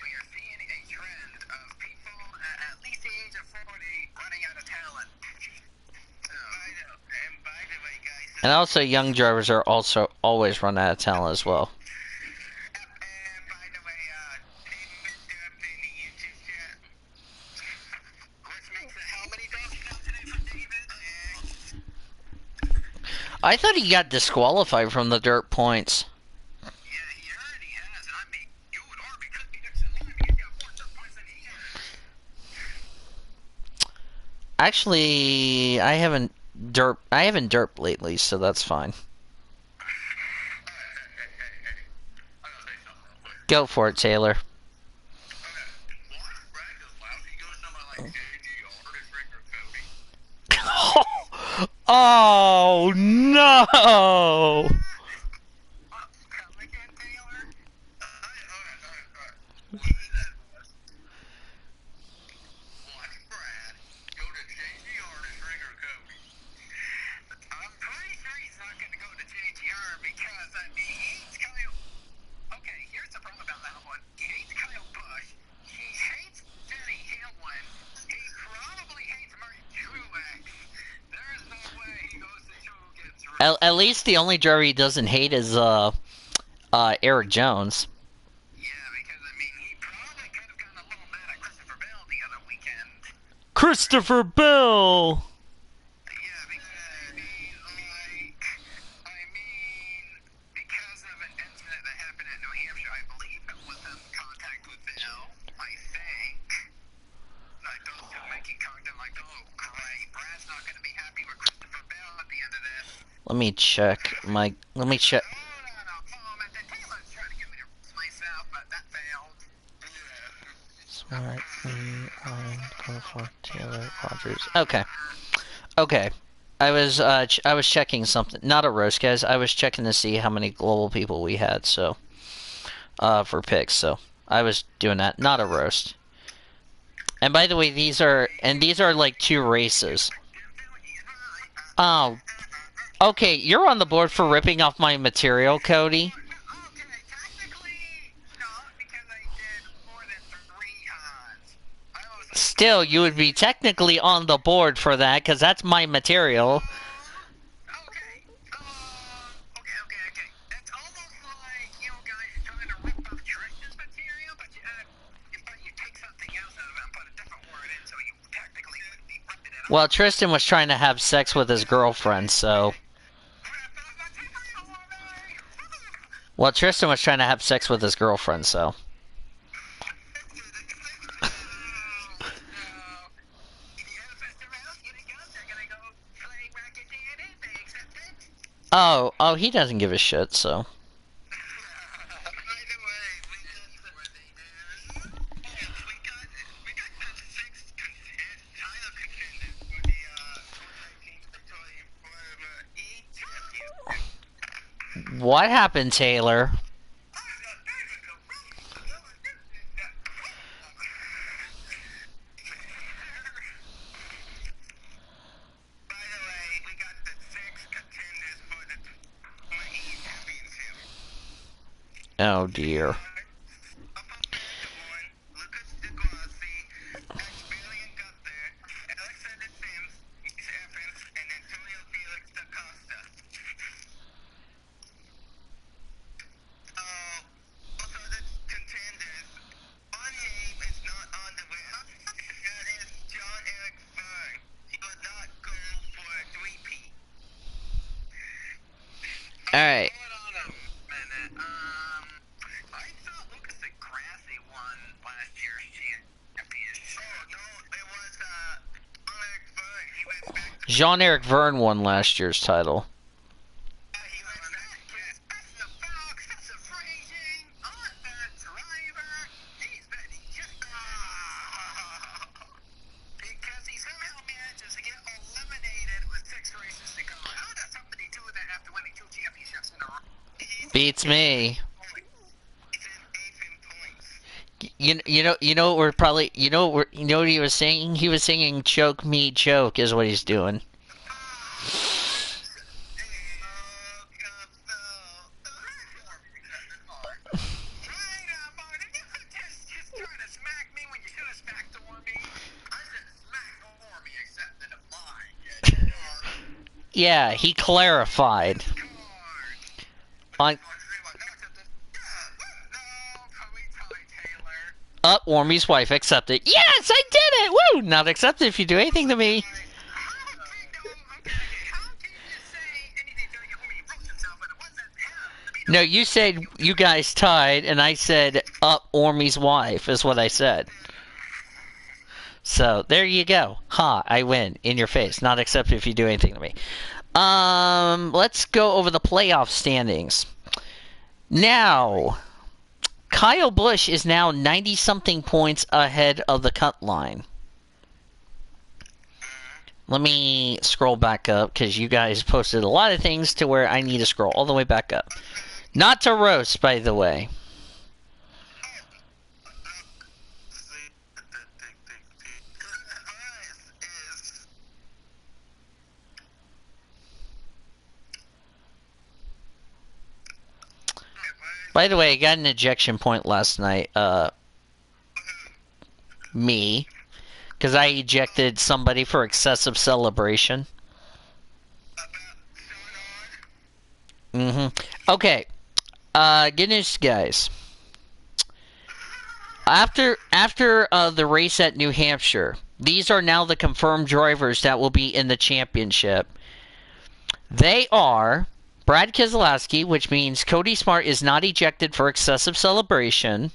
We are seeing a trend of people at least the age of 40 running out of talent. I know. And by the way, guys. And also, young drivers are also always run out of talent as well. And by the way, David dubbed in the YouTube chat. Which makes it how many dubs now today for David? I thought he got disqualified from the dirt points. Yeah, he already has. I mean, you would already could be next in line because you have 4 dirt points than he has. Actually, I haven't derped lately, so that's fine. Go for it, Taylor. Oh no! At least the only jury he doesn't hate is Eric Jones. Yeah, because I mean, he probably could have gotten a little mad at Christopher Bell the other weekend. Christopher Bell. Yeah, because I mean, because of an incident that happened in New Hampshire, I believe it was in contact with Bell. I think. Like those two making contact, like, oh great, Brad's not going to be happy with Christopher Bell at the end of this. Let me check my. Let me check. Smart, go for Taylor Rogers. Okay. Okay. I was checking something. Not a roast, guys. I was checking to see how many global people we had. So, for picks. So I was doing that. Not a roast. And by the way, these are like 2 races. Oh. Okay, you're on the board for ripping off my material, Cody. Still, you would be technically on the board for that, because that's my material. Okay. That's almost like you guys trying to rip off Tristan's material, but you take something else out of it and put a different word in, so you technically would be ripping it off. Well, Tristan was trying to have sex with his girlfriend, so... Well, Tristan was trying to have sex with his girlfriend, so... Oh, he doesn't give a shit, so... What happened, Taylor? Oh dear. Alright. Jean-Eric Verne won last year's title. Beats me. You know what we're probably you know what he was saying? He was singing "Choke Me, Choke" is what he's doing. Yeah, he clarified. Warmy's wife accepted. Yes, I did it! Woo! Not accepted if you do anything to me. No, you said you guys tied, and I said Ormy's wife is what I said. So, there you go. Ha, I win. In your face. Not accepted if you do anything to me. Let's go over the playoff standings. Now, Kyle Busch is now 90-something points ahead of the cut line. Let me scroll back up because you guys posted a lot of things to where I need to scroll all the way back up. Not to roast, by the way. By the way, I got an ejection point last night. Me. Because I ejected somebody for excessive celebration. Okay. Good news, guys. After the race at New Hampshire, these are now the confirmed drivers that will be in the championship. They are Brad Keselowski, which means Cody Smart is not ejected for excessive celebration.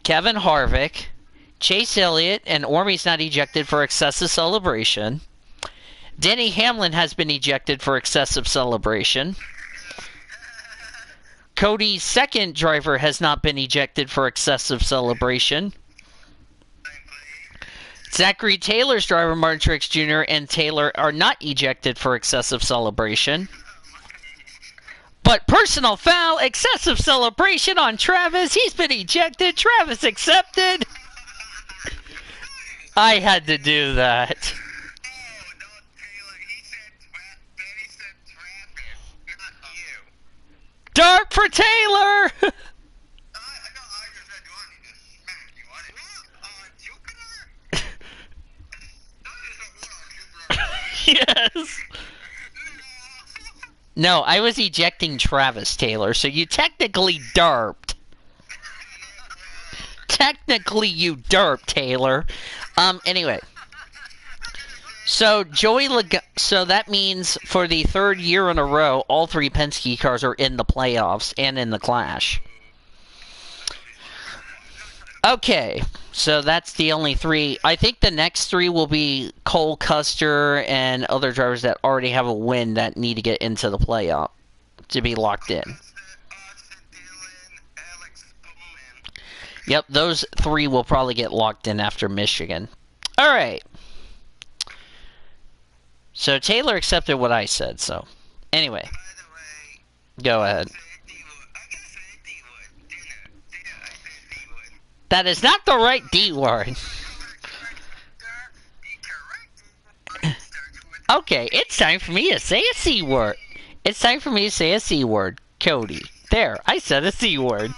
Kevin Harvick, Chase Elliott, and Ormie's not ejected for excessive celebration. Denny Hamlin has been ejected for excessive celebration. Cody's second driver has not been ejected for excessive celebration. Zachary Taylor's driver, Martin Truex Jr. and Taylor are not ejected for excessive celebration. But personal foul, excessive celebration on Travis. He's been ejected. Travis accepted. I had to do that. Dark for Taylor! Yes. No, I was ejecting Travis Taylor, so you technically derped. Technically, you derped, Taylor. Anyway. So, so that means for the third year in a row, all three Penske cars are in the playoffs and in the Clash. Okay, so that's the only three. I think the next three will be Cole Custer and other drivers that already have a win that need to get into the playoff to be locked in. Yep, those three will probably get locked in after Michigan. All right. So Taylor accepted what I said, so anyway. Go ahead. That is not the right D word. Okay, it's time for me to say a C word. It's time for me to say a C word. Cody. There, I said a C word.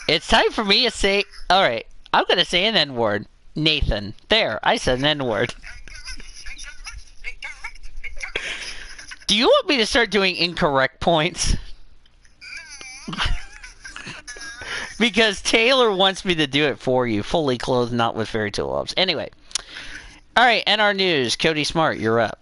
It's time for me to say... Alright, I'm going to say an N-word. Nathan. There, I said an N-word. Do you want me to start doing incorrect points? Because Taylor wants me to do it for you. Fully clothed, not with fairy tale Anyway. Alright, and our news. Cody Smart, you're up.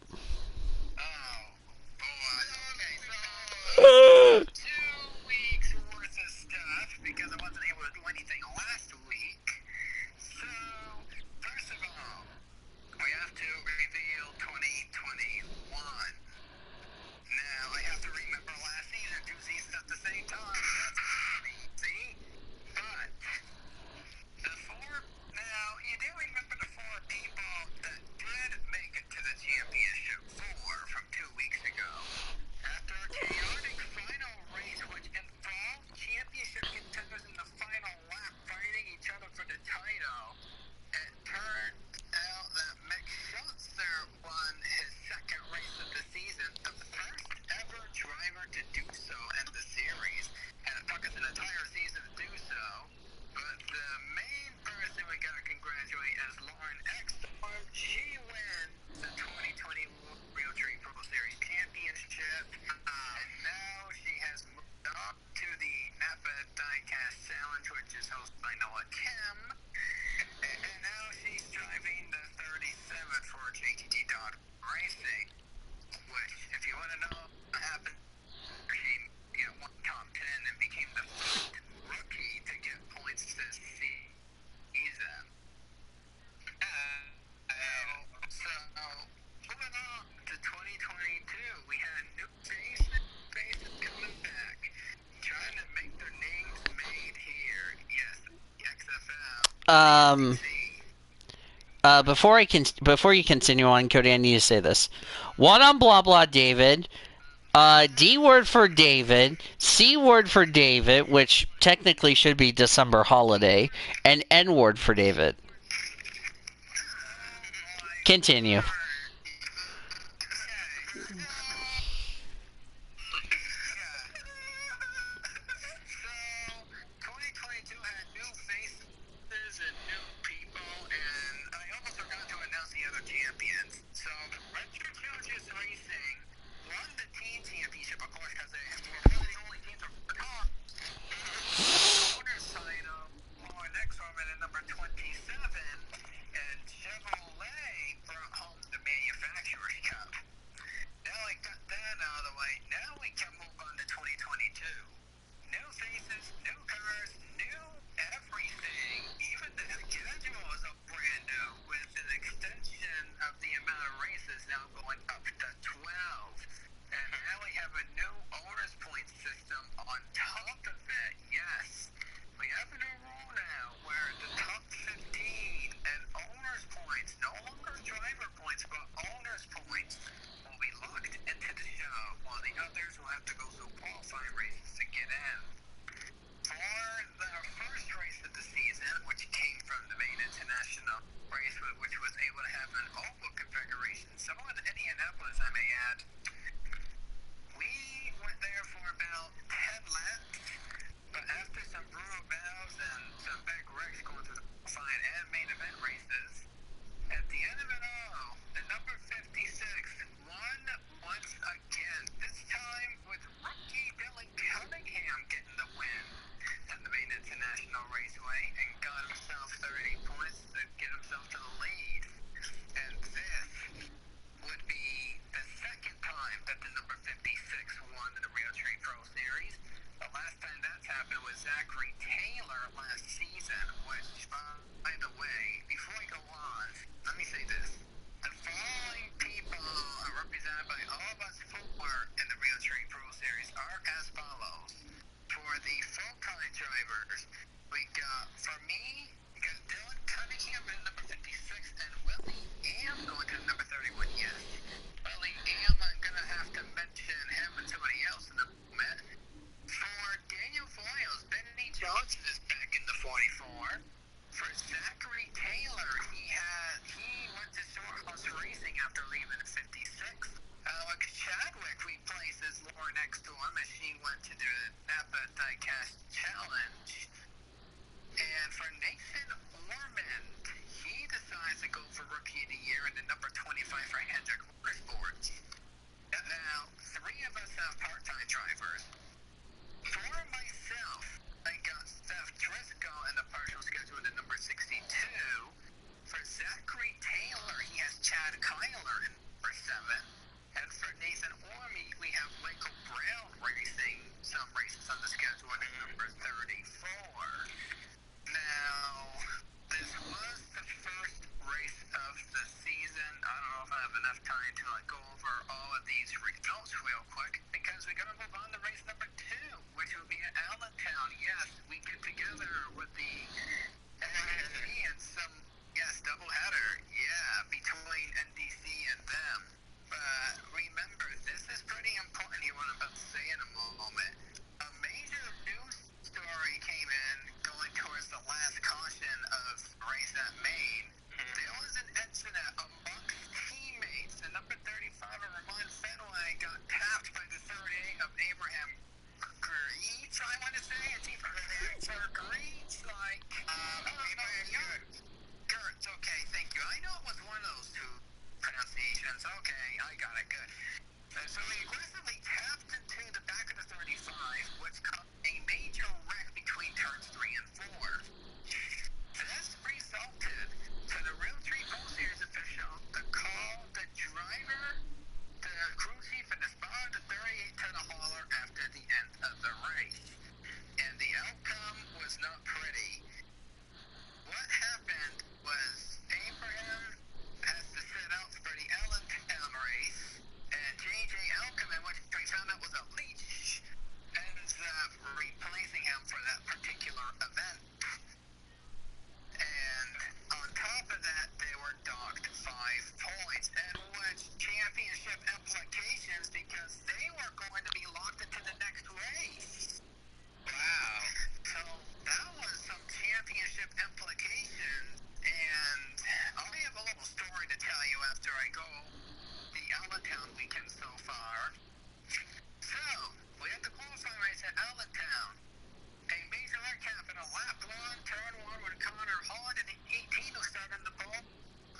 Um, before you continue on, Cody, I need to say this. One on blah blah, David. D word for David, C word for David, which technically should be December holiday, and N word for David. Continue. go the Allentown weekend so far. So, we had the qualifying race at Allentown. A major recap in a lap one, turn one with Connor Hahn and the 18 who started the ball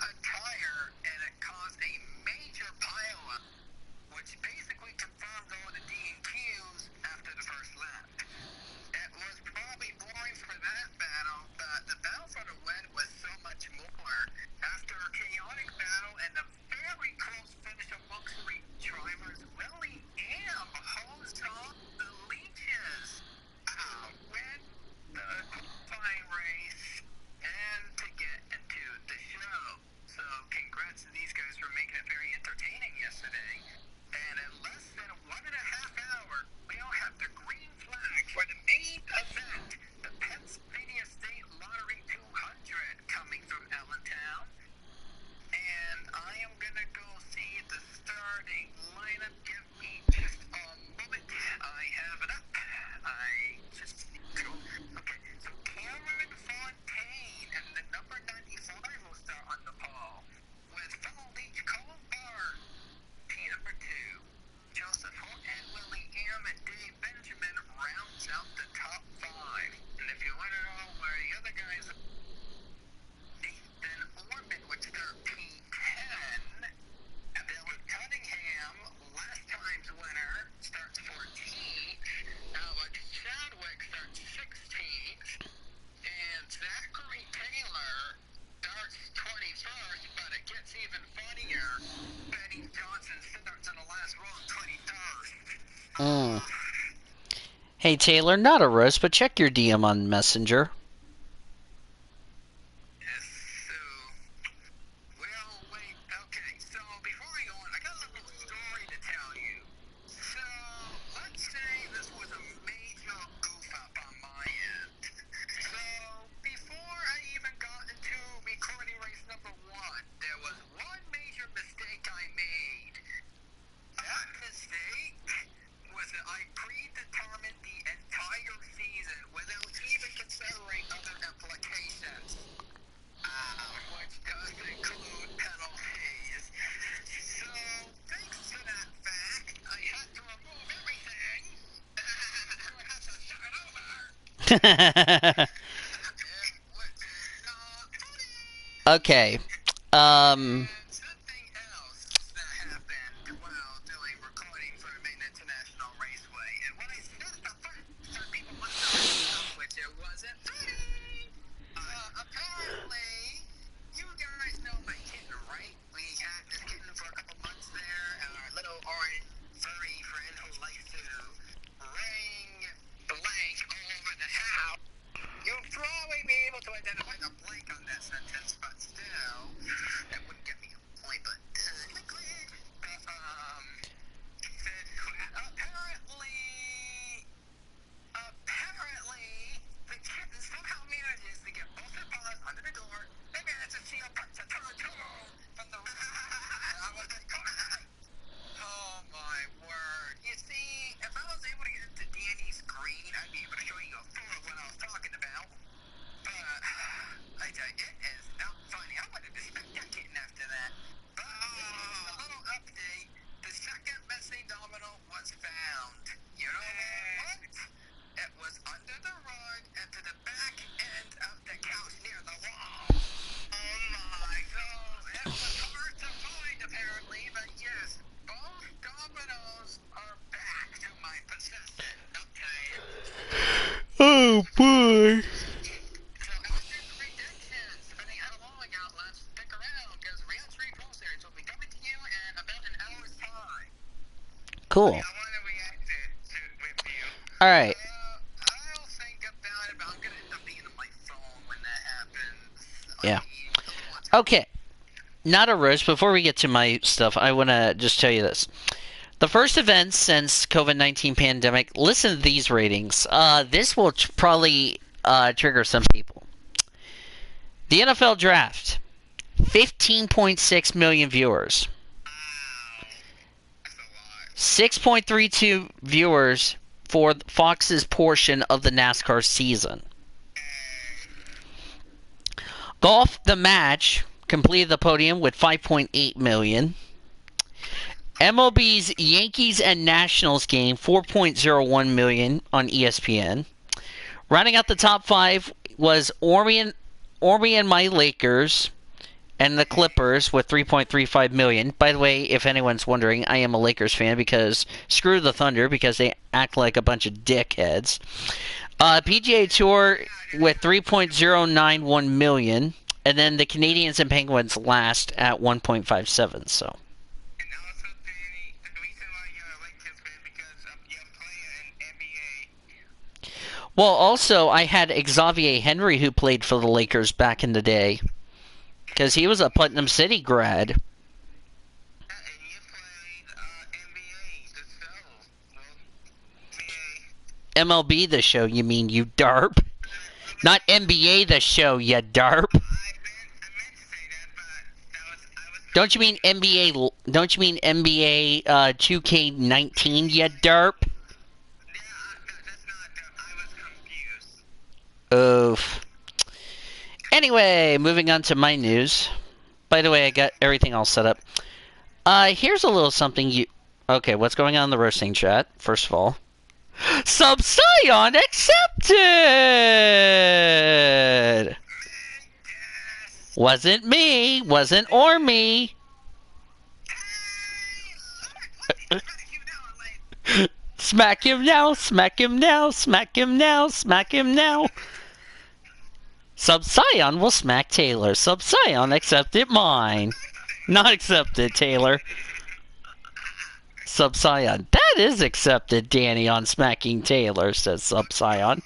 a tire, and it caused a major pileup, which basically confirmed all the DQs after the first lap. It was probably boring for that battle, but the battle for the win was so much more. After a chaotic battle and a very close finish amongst three drivers, Willie Am hosed off the leeches. Win the qualifying race and to get into the show. So congrats to these guys for making it very entertaining yesterday. And in less than 1.5 hours, we'll have the green flag for the main event, the Pennsylvania State Lottery 200 coming from Allentown. And I am going to go see the starting lineup. Give me just a moment. I have it up. I just need to go. Okay, so Cameron Fontaine and the number 95 will start on the pole with fellow Leach Colin Barr. Team number 2, Joseph Holt and Willie Am and Dave Benjamin rounds out the top 5. And if you want to know where the other guys are, Nathan Orman would start P10. Dylan Cunningham, last time's winner, starts 14th. Alex Chadwick starts 16th. And Zachary Taylor starts 21st, but it gets even funnier. Benny Johnson starts in the last row 23rd. Hey Taylor, not a roast, but check your DM on Messenger. Yes, so, well, wait, okay, so before I go on, I got a little story to tell you. So, let's say this was a major goof up on my end. So, before I even got into recording race number 1, there was one major mistake I made. That mistake was that I predetermined the entire season without even considering other implications, which does include penalties. So, thanks to that fact, I had to remove everything. I had to start over. Which is not funny. Okay. And something else that happened while doing recording for Maine International Raceway. And when I said the first, some people must have known which it wasn't funny. Apparently, you guys know my kitten, right? We had this kitten for a couple months there, and our little orange furry friend who likes to ring blank all over the house. You'll probably be able to identify the blank on that sentence, but still, that wouldn't get me a point, but liquid. Apparently, the kitten somehow manages to get both her paws under the door and manages to see a punch a turtle from the I was like, come on. Oh my word. You see, if I was able to get into Danny's screen, I'd be able to show you a photo of what I was talking about. But I tell you, it is not funny. I wanted to spec that kitten after that. But a little update. The second missing domino was found. You know what? It was under the rug and to the back end of the couch near the wall. Oh my god. It was hard to find apparently, but yes, both dominoes are back to my possession. Okay. Oh boy. So after the predictions, depending how long I got left, stick around because Real 3 Pro Series will be coming to you in about an hour's time. Cool. I want to react to with you. All right. I'll think about it, but I'm going to end up being on my phone when that happens. Yeah. I need a little more time. Okay. Not a roast. Before we get to my stuff, I want to just tell you this. The first event since COVID-19 pandemic, listen to these ratings. This will probably trigger some people. The NFL Draft, 15.6 million viewers. Wow. That's a lot. 6.32 viewers for Fox's portion of the NASCAR season. Golf The Match completed the podium with 5.8 million. MLB's Yankees and Nationals game, 4.01 million on ESPN. Rounding out the top 5 was Ormy and my Lakers and the Clippers with 3.35 million. By the way, if anyone's wondering, I am a Lakers fan because screw the Thunder because they act like a bunch of dickheads. PGA Tour with 3.091 million, and then the Canadians and Penguins last at 1.57. So. And also, Danny, the reason why you're a Lakers fan because you're playing NBA. Well, also, I had Xavier Henry who played for the Lakers back in the day. Because he was a Putnam City grad. And you played NBA, the show. Well, MLB the show, you mean, you darp? Not NBA the show, you darp. I meant to say that, but I was Don't you mean NBA? Don't you mean NBA 2K19, you darp? yeah, that's not, I was confused. Oof. Anyway, moving on to my news. By the way, I got everything all set up. Here's a little something you... Okay, what's going on in the roasting chat, first of all? Sub-Scion accepted! Wasn't me, wasn't Ormy. Smack him now, smack him now, smack him now, smack him now. Sub-Scion will smack Taylor. Sub-Scion accepted mine. Not accepted, Taylor. Sub-Scion. That is accepted, Danny, on smacking Taylor, says Sub-Scion.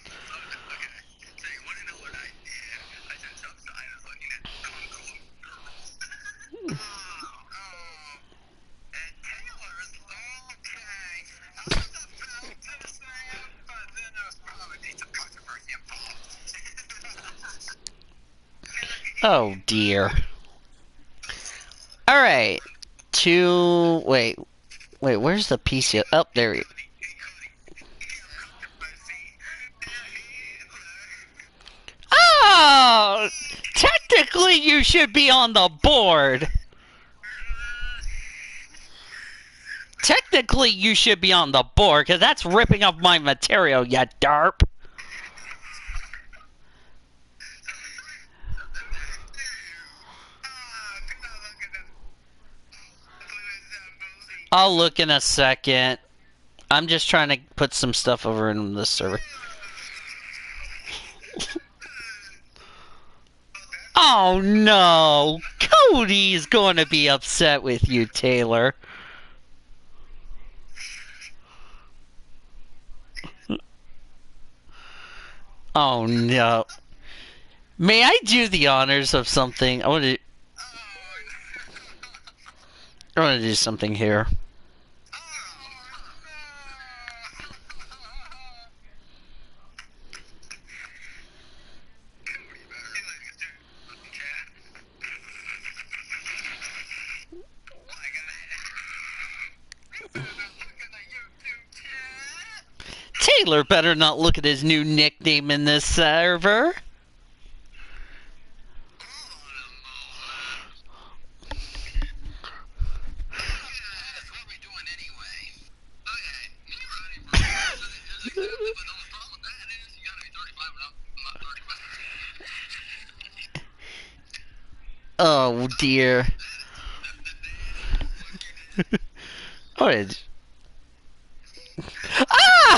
Oh, dear. Alright. Wait, where's the PC? Oh, there he... Oh! Technically, you should be on the board. Technically, you should be on the board, because that's ripping up my material, you darp. I'll look in a second. I'm just trying to put some stuff over in this server. Oh no! Cody's going to be upset with you, Taylor. Oh no. May I do the honors of something? I want to do something here. Taylor better not look at his new nickname in this server. Oh dear. Oh, ah!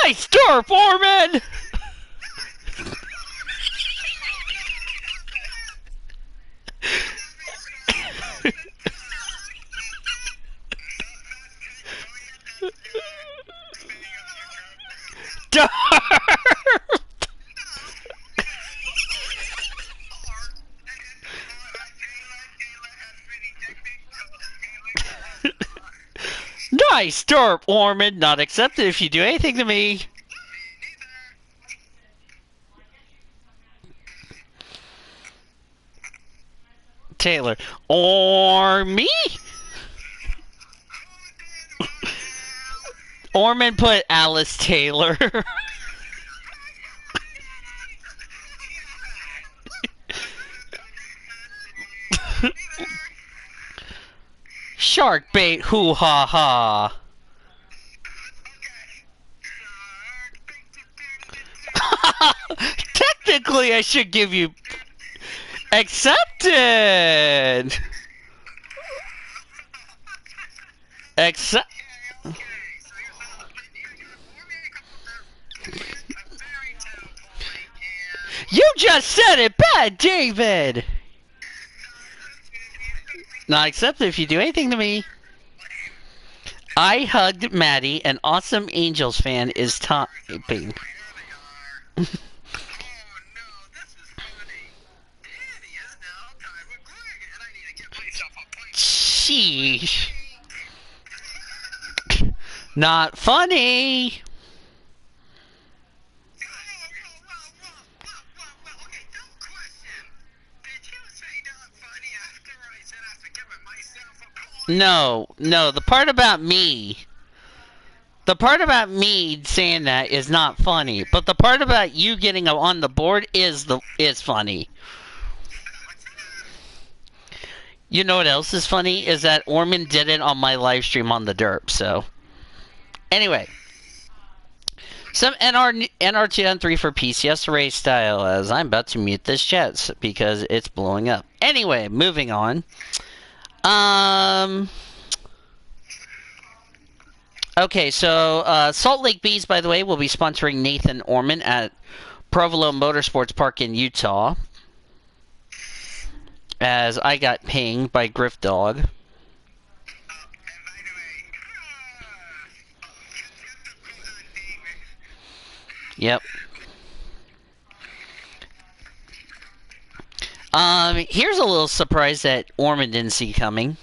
Nice door, Foreman! Nice derp, Ormond. Not accepted if you do anything to me. Taylor. Ormy? Ormond put Alice Taylor. shark bait, hoo ha ha. Technically, I should give you accepted. Accept. You just said it bad, David. Not accepted if you do anything to me. I hugged Maddie. An awesome Angels fan is typing. Sheesh. Not funny. No, the part about me. The part about me saying that is not funny, but the part about you getting on the board is funny. You know what else is funny? Is that Orman did it on my live stream on the derp, so. Anyway. Some NR2N3 for PCSRA style, as I'm about to mute this chat because it's blowing up. Anyway, moving on. Okay, so Salt Lake Bees, by the way, will be sponsoring Nathan Orman at Provolone Motorsports Park in Utah. As I got pinged by Griff Dog. Yep. Here's a little surprise that Orman didn't see coming.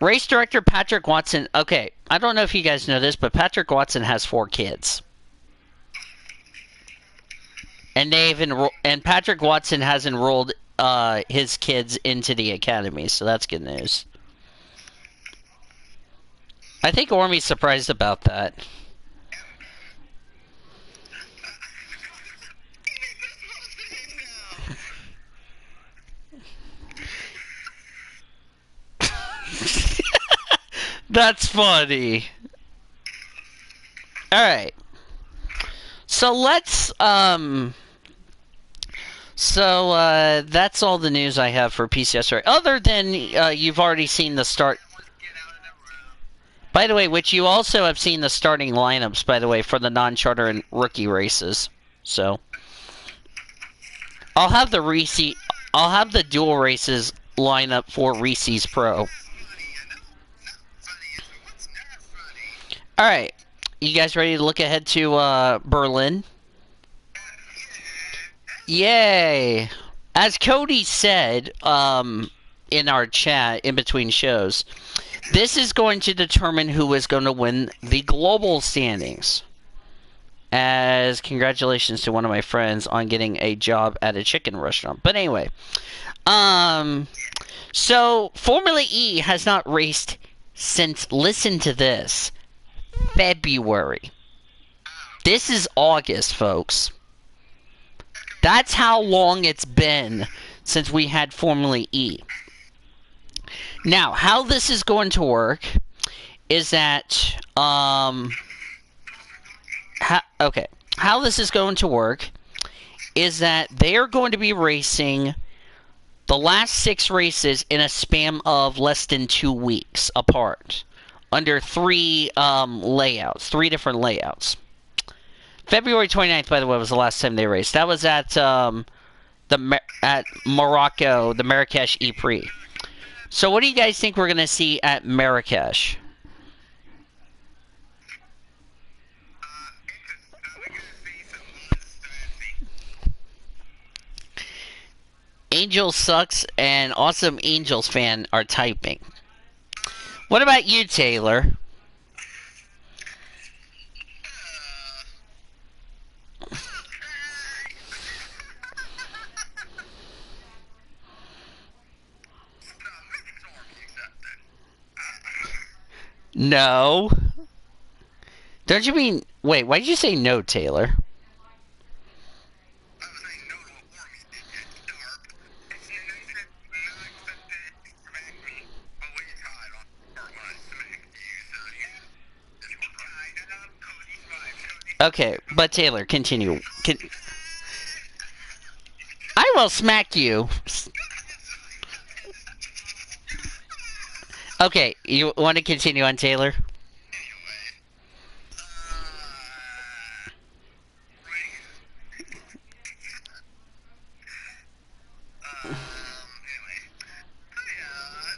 Race director Patrick Watson. Okay, I don't know if you guys know this, but Patrick Watson has 4 kids. And and Patrick Watson has enrolled his kids into the academy, so that's good news. I think Ormy's surprised about that. That's funny. Alright. So let's, that's all the news I have for PCSRA. Other than, you've already seen the start. By the way, which you also have seen the starting lineups, by the way, for the non-charter and rookie races. So. I'll have the dual races lineup for Reese's Pro. Alright, you guys ready to look ahead to Berlin? Yay! As Cody said in our chat in between shows, this is going to determine who is going to win the global standings. As congratulations to one of my friends on getting a job at a chicken restaurant. But anyway, so Formula E has not raced since, listen to this, February. This is August, folks. That's how long it's been since we had Formula E. Now, how this is going to work is that, how this is going to work is that they are going to be racing the last 6 races in a span of less than 2 weeks apart, under 3 layouts, 3 different layouts. February 29th, by the way, was the last time they raced. That was at Morocco, the Marrakesh E-Prix. So what do you guys think we're going to see at Marrakesh? Angels sucks and awesome Angels fan are typing. What about you, Taylor? No. Don't you mean... Wait, why did you say no, Taylor? Okay, but Taylor, continue. I will smack you. Okay, you want to continue on, Taylor? I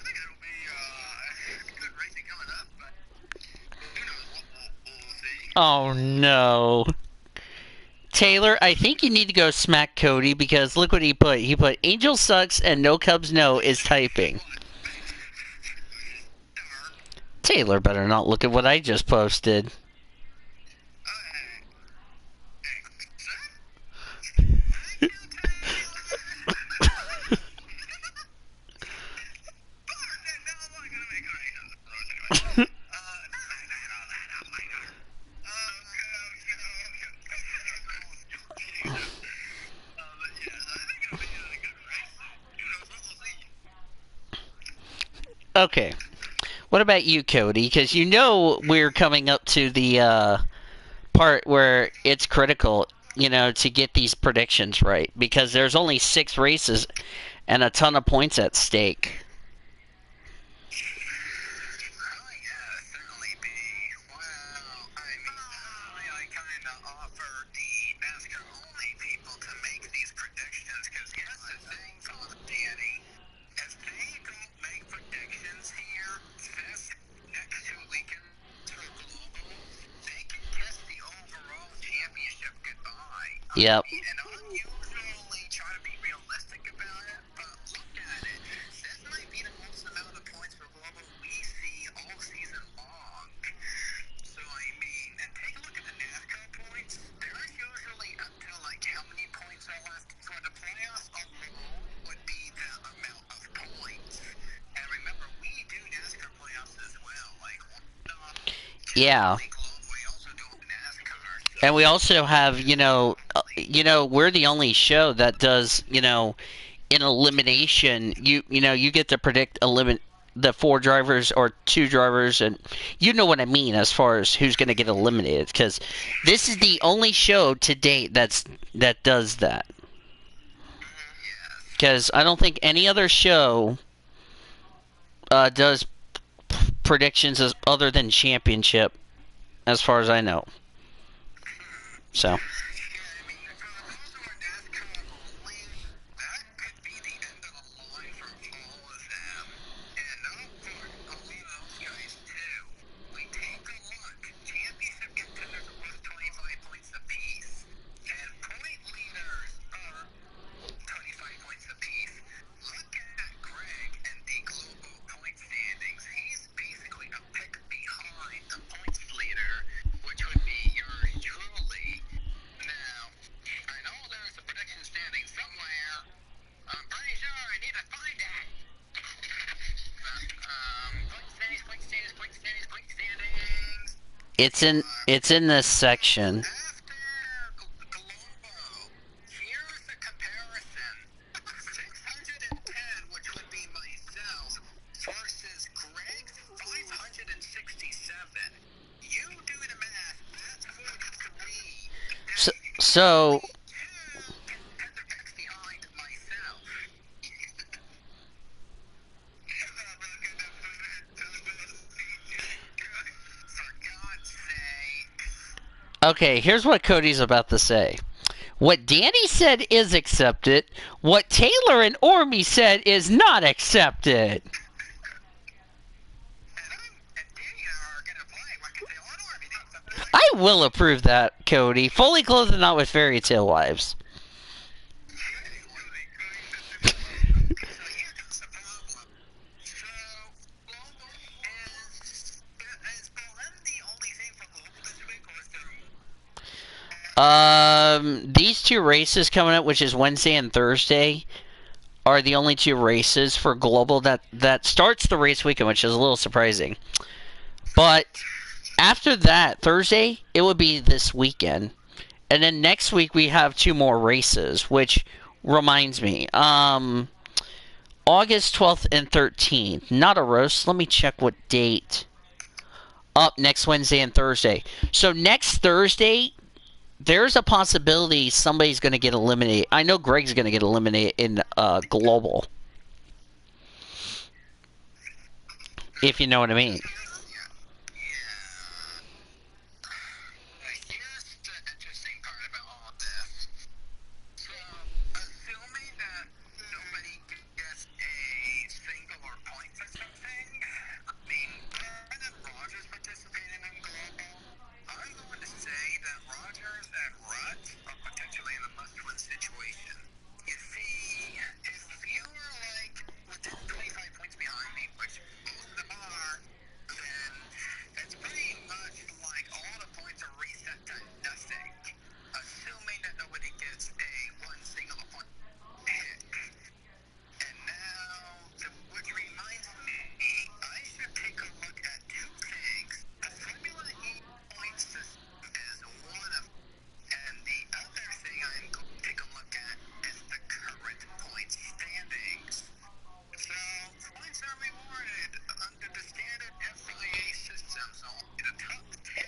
think it'll be good racing coming up, but who knows? We'll see. Oh no. Taylor, I think you need to go smack Cody because look what he put. He put Angel sucks and no Cubs no is typing. Taylor better not look at what I just posted. Okay. What about you, Cody? Because you know we're coming up to the part where it's critical, to get these predictions right. Because there's only 6 races and a ton of points at stake. Yep. And I'm usually trying to be realistic about it, but look at it. This might be the most amount of points for Global we see all season long. So, I mean, and take a look at the NASCAR points. There's usually up to, how many points are left for the playoffs alone would be the amount of points. And remember, we do NASCAR playoffs as well. Yeah. And we also have, we're the only show that does, in elimination, you get to predict the 4 drivers or 2 drivers, and you know what I mean as far as who's going to get eliminated, because this is the only show to date that does that. Because I don't think any other show does predictions other than Championship, as far as I know. So. It's in this section. So okay, here's what Cody's about to say. What Danny said is accepted. What Taylor and Ormy said is not accepted. I will approve that, Cody. Fully clothed and not with fairy tale wives. These 2 races coming up, which is Wednesday and Thursday, are the only 2 races for Global that starts the race weekend, which is a little surprising. But after that, Thursday, it would be this weekend. And then next week we have 2 more races, which reminds me. August 12th and 13th. Not a roast. Let me check what date. Up next Wednesday and Thursday. So next Thursday, there's a possibility somebody's going to get eliminated. I know Greg's going to get eliminated in global, if you know what I mean. Here's the interesting part about all of this. So, assuming that nobody gets a single or point for something, I mean, Brendan Rodgers participating in global, I'm going to say that Rodgers and Rutt are potentially in a must-win situation. You see, if you were like within 25 points behind me, which most of them are, then it's pretty much like all the points are reset to nothing, assuming that nobody gets a one single point hit. And now, which reminds me, I should take a look at two things. The Formula E point system is one of, and the other thing I'm going to take a look at is the current point standings. So, points are rewarded under the standard FIA system, so only the top 10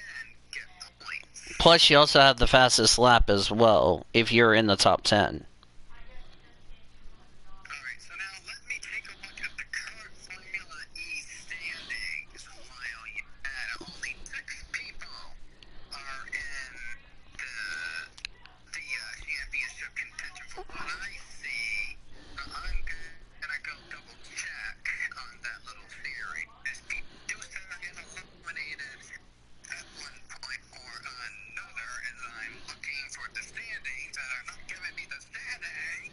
get the points. Plus, you also have the fastest lap as well if you're in the top 10. Alright, so now let me take a look at the current Formula E standings. While you had only 6 people are in the championship contention. From what I see, I'm gonna go double check on that little theory. As people do start getting eliminated at one point or another, as I'm looking for the standings that are not giving me the standing.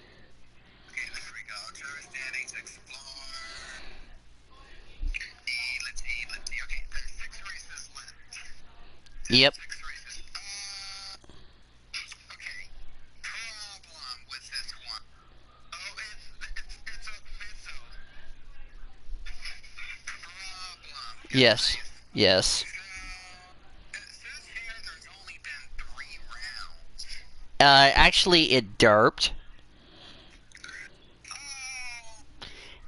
Okay, there we go. Driver standings, explore. Let's see. Okay, there's 6 races left. Yep. 6 races. Okay. Problem with this one. Oh, it's a mytho. Problem. Yes. Yes. So, it says here there's only been 3 rounds. Actually, it derped. Oh,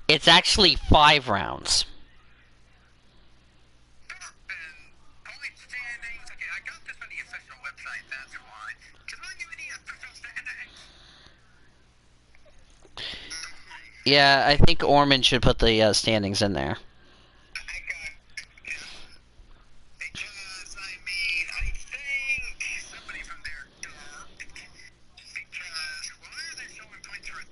It's actually 5 rounds. point standings. Okay, I got this on the official website, that's why. Can I give me the official standings? Yeah, I think Orman should put the standings in there. I got because I mean I think somebody from there derped because why are they showing points for 3?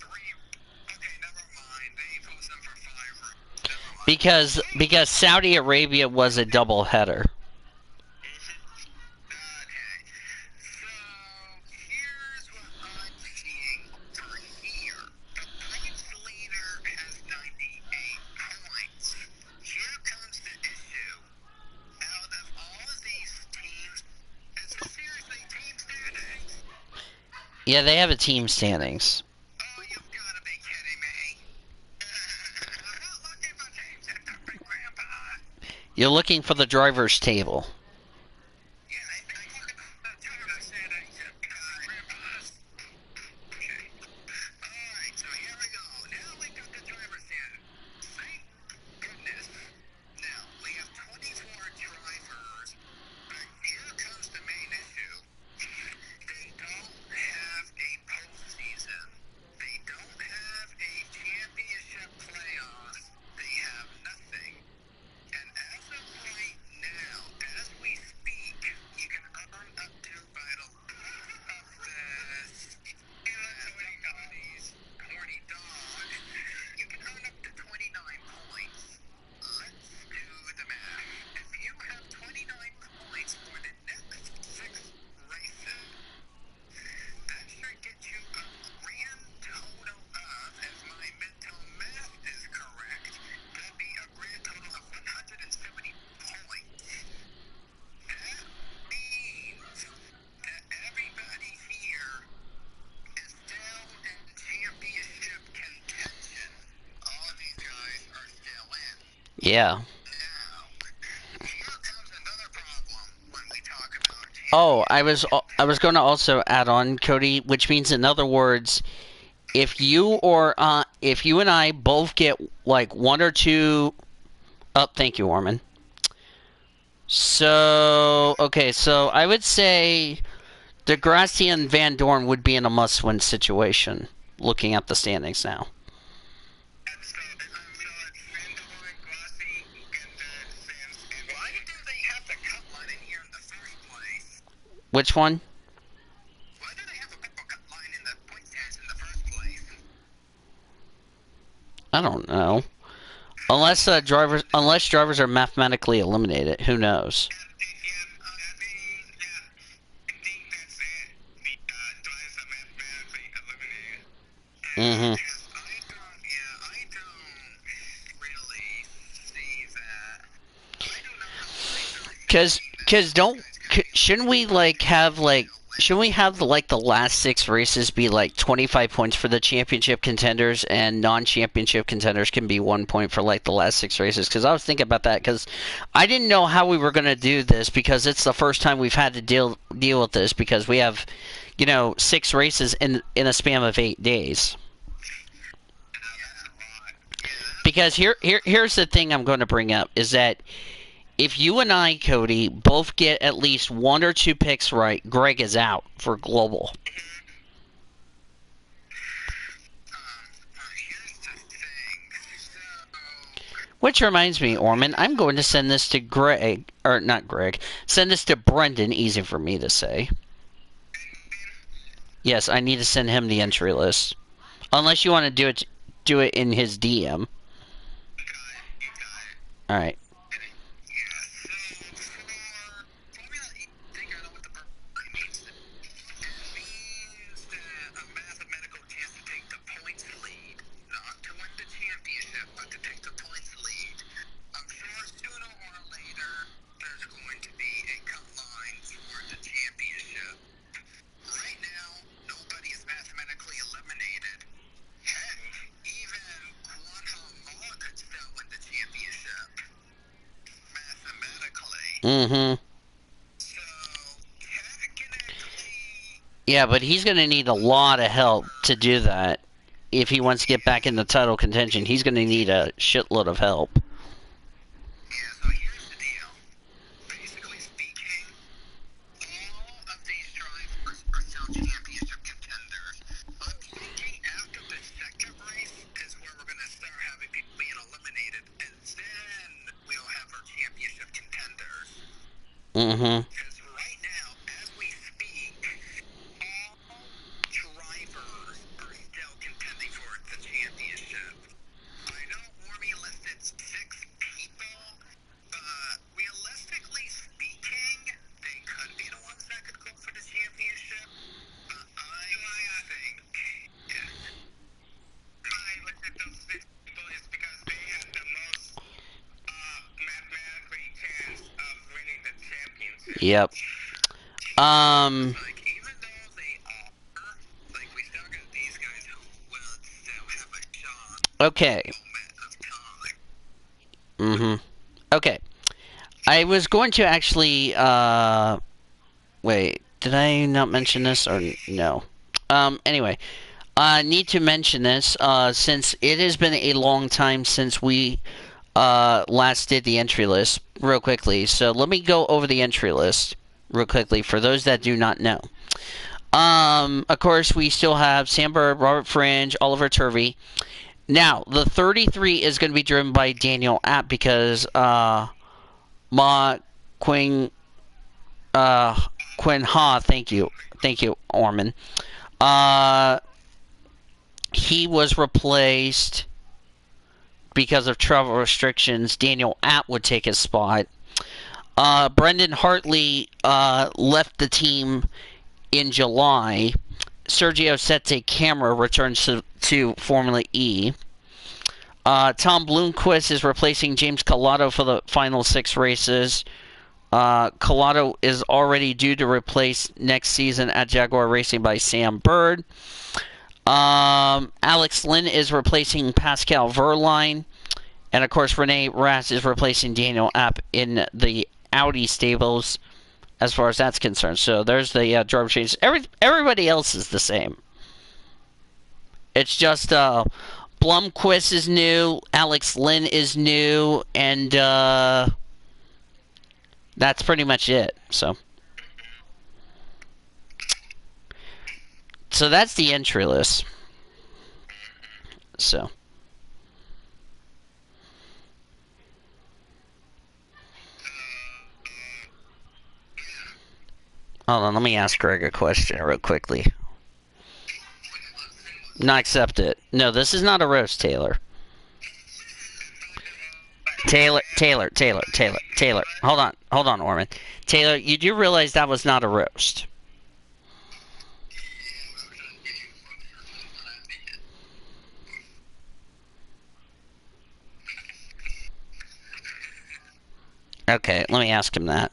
Okay, never mind. They post them for 5 rounds. Never mind. Because Saudi Arabia was a double header. Okay. So here's what I'm seeing over here. The points leader has 98 points. Here comes the issue. Out of all of these teams, is this seriously team standings? Yeah, they have a team standings. Oh, you've got to be kidding me. I'm not looking for team standings, Grandpa. You're looking for the driver's table. Yeah, I look at the driver standings because Grandpa's. Okay. Alright, so here we go. Now we got the driver standing. Thank goodness. Now, we have 24 drivers, but here comes the main issue. They don't have a postseason. They don't have a championship playoff. They have nothing. And as of right now, as we speak, you can earn up to by the look of this. What do you got these? Horny dog. You can earn up to 29 points. Let's do the math. If you have 29 points for the next 6 races, that should get you a grand total of, if my mental math is correct, that'd be a grand total of 170 points. That means that everybody here is still in championship contention. All of these guys are still in. Yeah. Now, here comes another problem when we talk about Oh, I was going to also add on, Cody, which means in other words, if you and I both get like 1 or 2. Oh, thank you, Orman. So okay, so I would say Degrassi and Van Dorn would be in a must-win situation, looking at the standings now. And so it's Vanderbilt, Glossy, and Sims. And why do they have the cut line in here in the first place? Which one? Why do they have a purple cut line in the point stands in the first place? I don't know. Unless drivers are mathematically eliminated, who knows? I think that's it. The drivers are mathematically eliminated. Mm-hmm. I don't really see that. I don't know how Shouldn't we have the last 6 races be like 25 points for the championship contenders, and non-championship contenders can be 1 point for like the last 6 races? Because I was thinking about that, because I didn't know how we were going to do this, because it's the first time we've had to deal with this, because we have 6 races in a span of 8 days. Because here's the thing I'm going to bring up, is that if you and I, Cody, both get at least 1 or 2 picks right, Greg is out for global. Which reminds me, Orman, I'm going to send this to Greg, or not Greg, send this to Brendan, easy for me to say. Yes, I need to send him the entry list. Unless you want to do it in his DM. Alright. Mm-hmm. Yeah, but he's going to need a lot of help to do that. If he wants to get back in the title contention, he's going to need a shitload of help. Yeah, so here's the deal. Basically speaking, all of these drivers are still championship contenders. I'm thinking after the second race is where we're going to start having people being eliminated, and then we'll have our championship contenders. Mm-hmm. Because right now, as we speak, all drivers are still contending for the championship. I know Warmy listed 6 people, but realistically speaking, they could be the ones that could go for the championship. I think, yeah. I listed those 6 people is because they had the most mathematically chance of winning the championship. Yep. Like, even though they are, like, we still got these guys who will still have a shot. Okay. Mm-hmm. Okay. I was going to actually, wait, did I not mention this, or no? Anyway, I need to mention this, since it has been a long time since we, last did the entry list, real quickly. So let me go over the entry list, real quickly, for those that do not know. Of course, we still have Sam Bird, Robert Fringe, Oliver Turvey. Now, the 33 is going to be driven by Daniel App, because Ma Quinn Ha, thank you, Orman. He was replaced because of travel restrictions. Daniel App would take his spot. Brendan Hartley left the team in July. Sergio Sette Camera returns to Formula E. Tom Bloomquist is replacing James Collado for the final 6 races. Collado is already due to replace next season at Jaguar Racing by Sam Bird. Alex Lynn is replacing Pascal Verline. And, of course, Renee Rass is replacing Daniel App in the Audi stables, as far as that's concerned. So there's the driver change. Everybody else is the same. It's just Blumquist is new, Alex Lynn is new, and that's pretty much it. So So that's the entry list. So. Hold on, let me ask Greg a question real quickly. Not accept it. No, this is not a roast, Taylor. Taylor. Hold on, Orman. Taylor, you do realize that was not a roast. Okay, let me ask him that.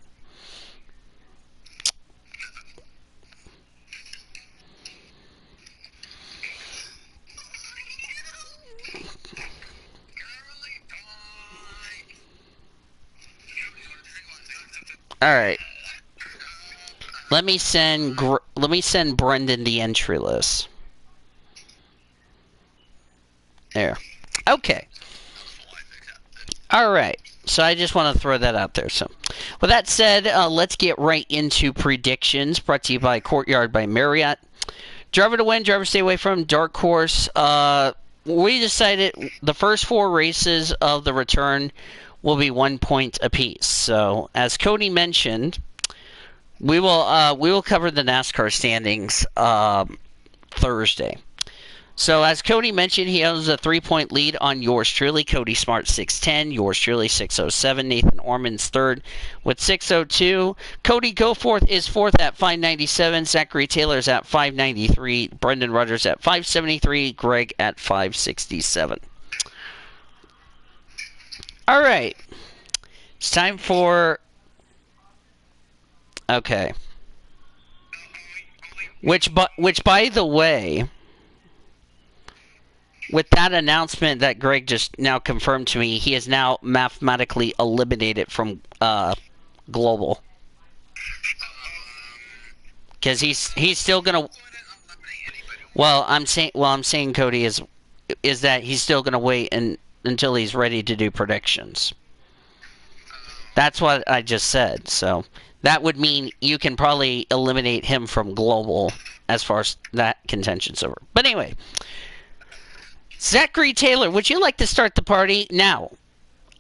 All right. Let me send Brendan the entry list. There. Okay. All right. So I just want to throw that out there. So, with that said, let's get right into predictions. Brought to you by Courtyard by Marriott. Driver to win, driver stay away from. Dark horse. We decided the first 4 races of the return will be 1 point apiece. So, as Cody mentioned, we will cover the NASCAR standings Thursday. So, as Cody mentioned, he owns a 3-point lead on yours truly. Cody Smart 610, yours truly 607. Nathan Orman's third with 602. Cody Goforth is fourth at 597. Zachary Taylor's at 593. Brendan Rogers at 573. Greg at 567. All right. It's time for... Okay. Which, by the way... With that announcement that Greg just now confirmed to me, he is now mathematically eliminated from global. Because he's still gonna. Well, I'm saying Cody is that he's still gonna wait until he's ready to do predictions. That's what I just said. So that would mean you can probably eliminate him from global as far as that contention's over. But anyway. Zachary Taylor, would you like to start the party now?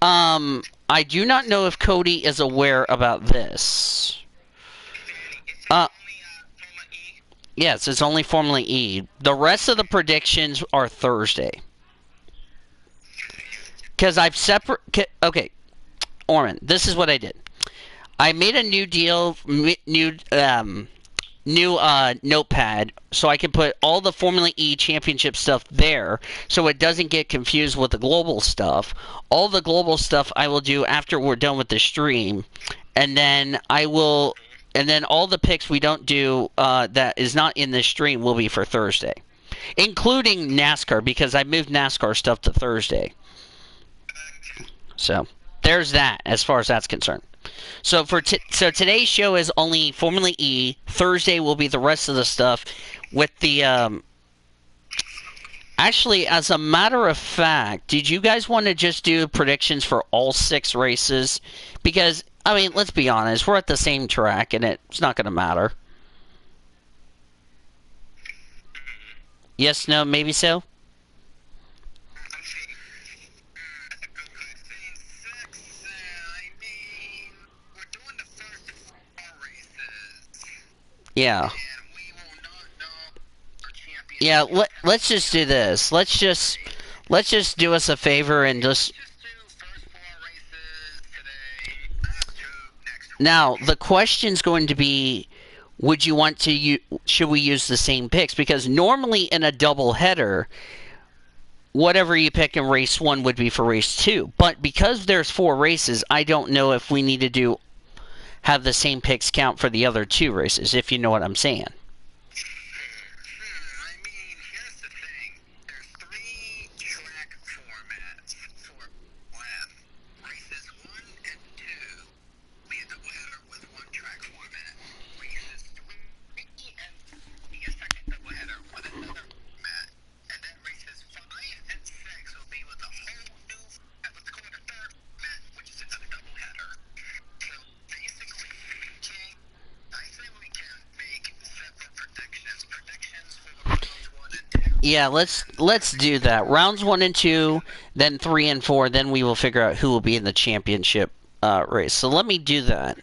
I do not know if Cody is aware about this. Yes, it's only Formula E. The rest of the predictions are Thursday. Because I've okay, Orman, this is what I did. I made a new deal, new notepad so I can put all the Formula E championship stuff there so it doesn't get confused with the global stuff. All the global stuff I will do after we're done with the stream, and then all the picks we don't do that is not in the stream will be for Thursday, including NASCAR, because I moved NASCAR stuff to Thursday. So there's that as far as that's concerned. So so today's show is only Formula E. Thursday will be the rest of the stuff with the Actually, as a matter of fact, did you guys want to just do predictions for all 6 races? Because I mean, let's be honest, we're at the same track and it's not going to matter. Yes, no, maybe so. Yeah. Yeah, let's just do this. Let's just do us a favor and just... Now, the question's going to be, would you want to should we use the same picks? Because normally in a double header, whatever you pick in race 1 would be for race 2. But because there's 4 races, I don't know if we need to have the same picks count for the other 2 races, if you know what I'm saying. I mean, here's the thing. There's 3 track formats for LAF. Races 1 and 2 will be a doubleheader with 1 track format. Races 3 and 4 will be a second doubleheader with another format. And then races 5 and 6 will be with a whole new format. Let's call it a third format, which is another doubleheader. So basically, I say we can make 7 Yeah, let's do that. Rounds 1 and 2, then 3 and 4, then we will figure out who will be in the championship race. So let me do that.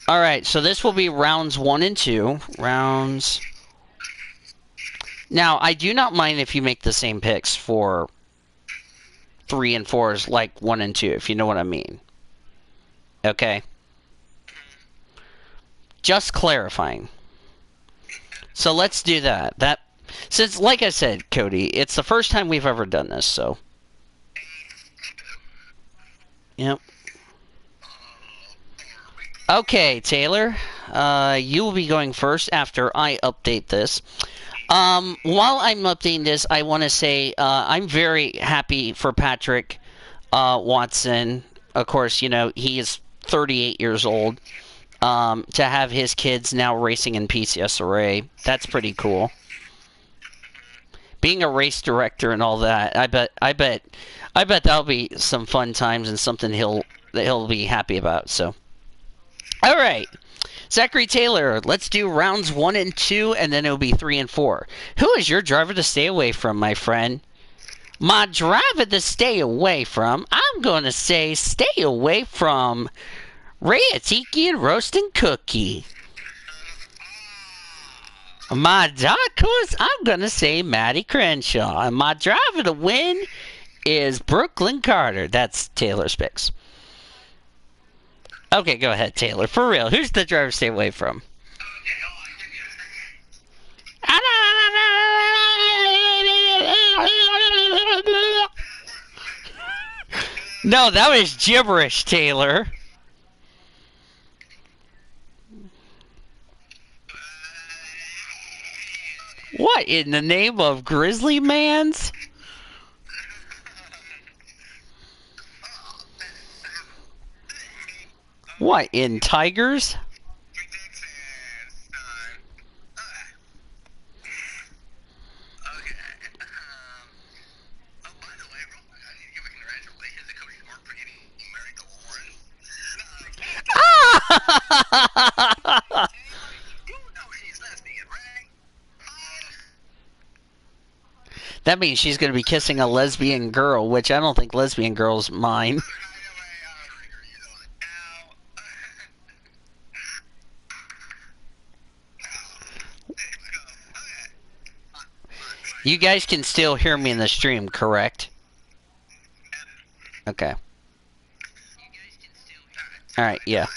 All right, so this will be rounds 1 and 2. Rounds. Now, I do not mind if you make the same picks for 3 and 4s like 1 and 2, if you know what I mean. Okay. Just clarifying. So let's do that. Since, like I said, Cody, it's the first time we've ever done this, so. Yep. Okay, Taylor, you will be going first after I update this. While I'm updating this, I want to say I'm very happy for Patrick Watson. Of course, you know, he is 38 years old. To have his kids now racing in PCSRA, that's pretty cool. Being a race director and all that, I bet that'll be some fun times and something he'll be happy about. So, all right, Zachary Taylor, let's do rounds 1 and 2, and then it'll be 3 and 4. Who is your driver to stay away from, my friend? My driver to stay away from, I'm going to say stay away from Ray Atiki and Roasting Cookie. My dark horse, I'm going to say Matty Crenshaw. And my driver to win is Brooklyn Carter. That's Taylor's picks. Okay, go ahead, Taylor. For real, who's the driver to stay away from? No, that was gibberish, Taylor. What in the name of Grizzly Mans? What, in Tigers? That means she's going to be kissing a lesbian girl, which I don't think lesbian girls mind. You guys can still hear me in the stream, correct? Okay. Alright, yeah.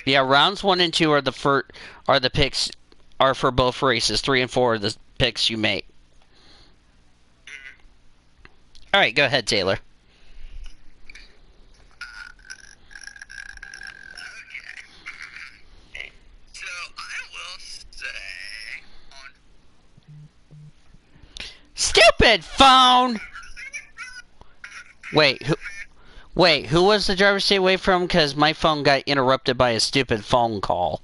Yeah, rounds 1 and 2 are the picks are for both races. 3 and 4 are the picks you make. All right, go ahead, Taylor. Okay. So I will say on. Stupid phone. Wait, who was the driver to stay away from? Because my phone got interrupted by a stupid phone call.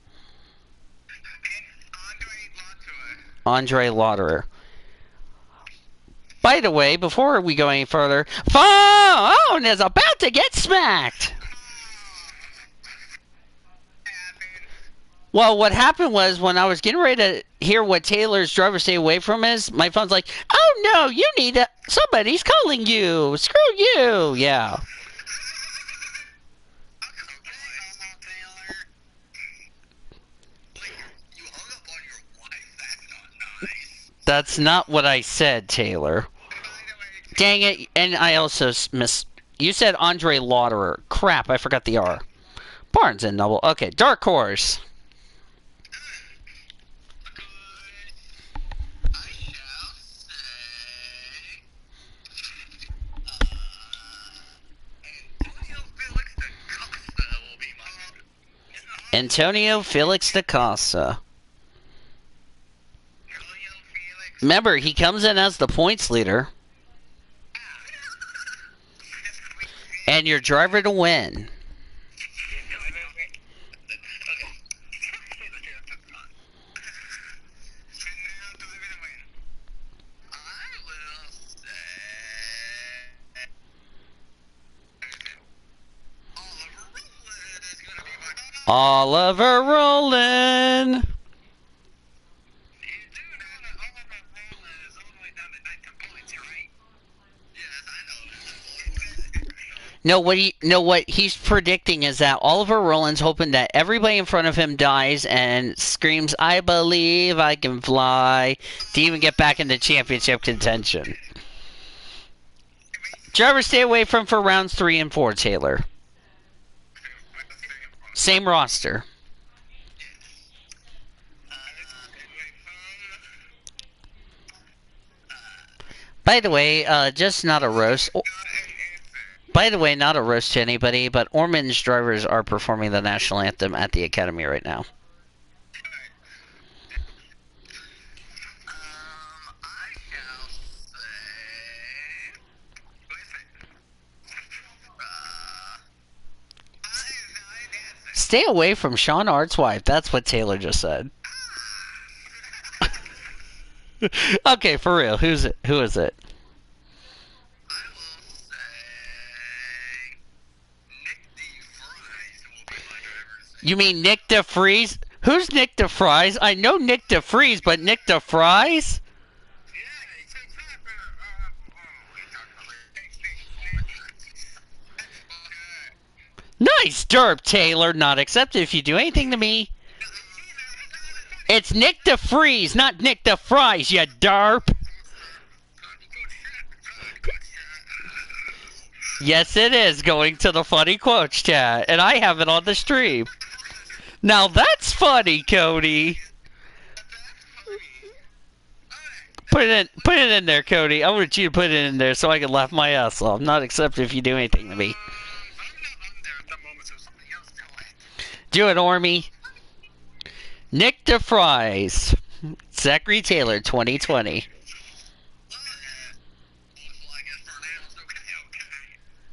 Andre Lauderer. By the way, before we go any further, phone is about to get smacked. Well, what happened was when I was getting ready to hear what Taylor's driver stay away from is, my phone's like, oh no, you need a, somebody's calling you. Screw you. Yeah. That's not what I said, Taylor. Dang it, and I also you said Andre Lauderer. Crap, I forgot the R. Barnes and Noble. Okay, Dark Horse. Antonio Felix da Costa. Remember, he comes in as the points leader. And your driver to win. Oliver Rowland. No, what he's predicting is that Oliver Rowland's hoping that everybody in front of him dies and screams, "I believe I can fly," to even get back into championship contention. Drivers stay away from for rounds 3 and 4, Taylor. Same roster. By the way, just not a roast. By the way, not a roast to anybody, but Orman's drivers are performing the national anthem at the Academy right now. Stay away from Sean Art's wife. That's what Taylor just said. Okay, for real. Who is it? You mean Nick DeFries? Who's Nick DeFries? I know Nick DeFries, but Nick DeFries? Nice derp, Taylor. Not accepted if you do anything to me. It's Nick DeFries, not Nick DeFries, you derp. Yes, it is going to the funny quotes chat, and I have it on the stream. Now that's funny, Cody. Put it in there, Cody. I want you to put it in there so I can laugh my ass off. Not accepted if you do anything to me. Do it, Ormy. Nick DeFries. Zachary Taylor, 2020.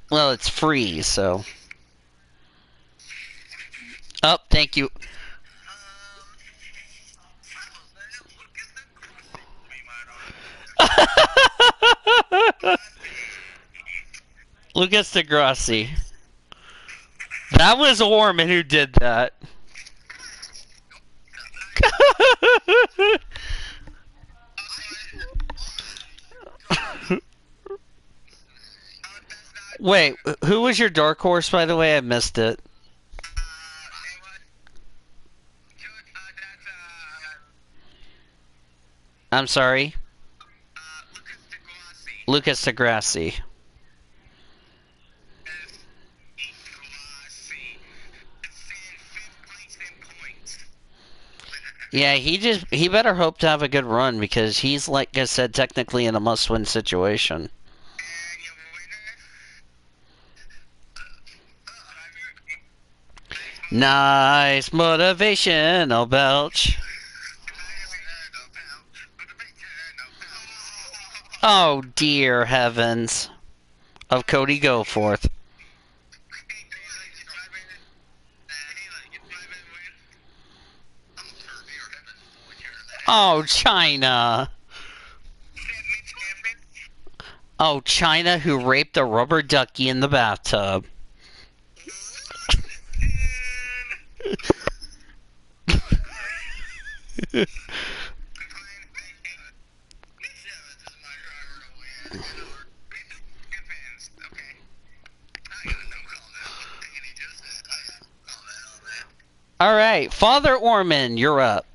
Well, it's free, so. Oh, thank you. Lucas DeGrassi. That was Orman who did that. Wait, who was your dark horse, by the way? I missed it. I'm sorry? Lucas DeGrassi. Yeah, he better hope to have a good run because he's, like I said, technically in a must-win situation. Nice motivational belch. Oh dear heavens. Of Cody Goforth. Oh, China. Oh, China who raped a rubber ducky in the bathtub. All right, Father Orman, you're up.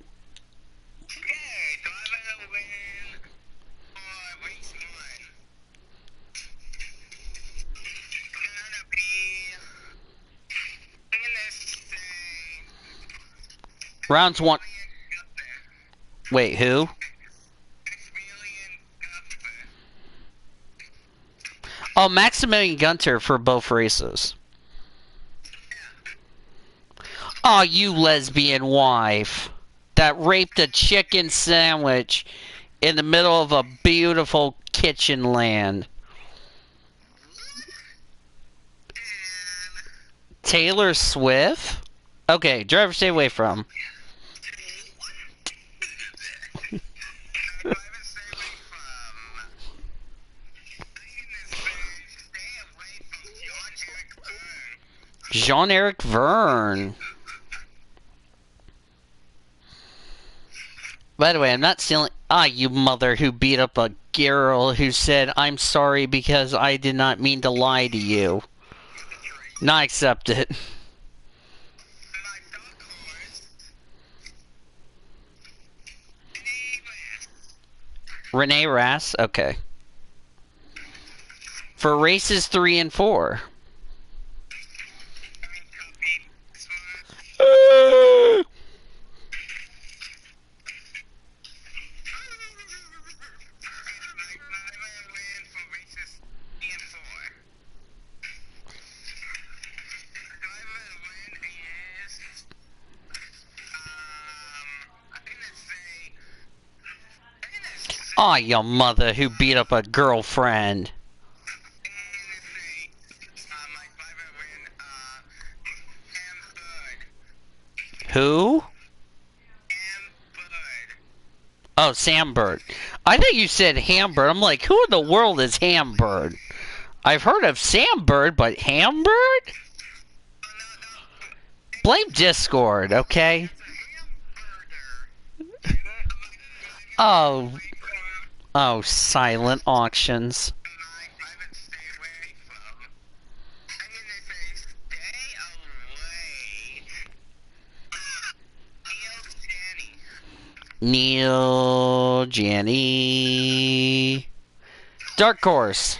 Rounds 1. Wait, who? Oh, Maximilian Gunter for both races. Oh, you lesbian wife that raped a chicken sandwich in the middle of a beautiful kitchen land. Taylor Swift? Okay, driver stay away from. Jean-Eric Verne. By the way, I'm not stealing. Ah, you mother who beat up a girl who said, "I'm sorry because I did not mean to lie to you." Not accepted. My dark horse, Renee Rass? Okay. For races 3 and 4. Aw, your mother who beat up a girlfriend. Who? Oh, Sam Bird. I thought you said Hambird. I'm like, who in the world is Hambird? I've heard of Sam Bird, but Hambird? Blame Discord, okay? Oh. Oh, silent auctions. Neil, Janny. Dark Horse.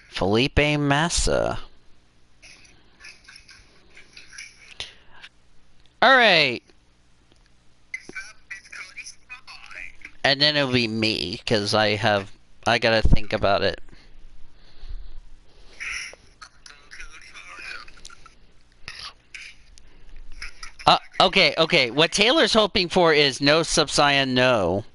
Felipe Massa. Alright. And then it'll be me, because I gotta think about it. Okay. What Taylor's hoping for is no Sub-Saiyan, no.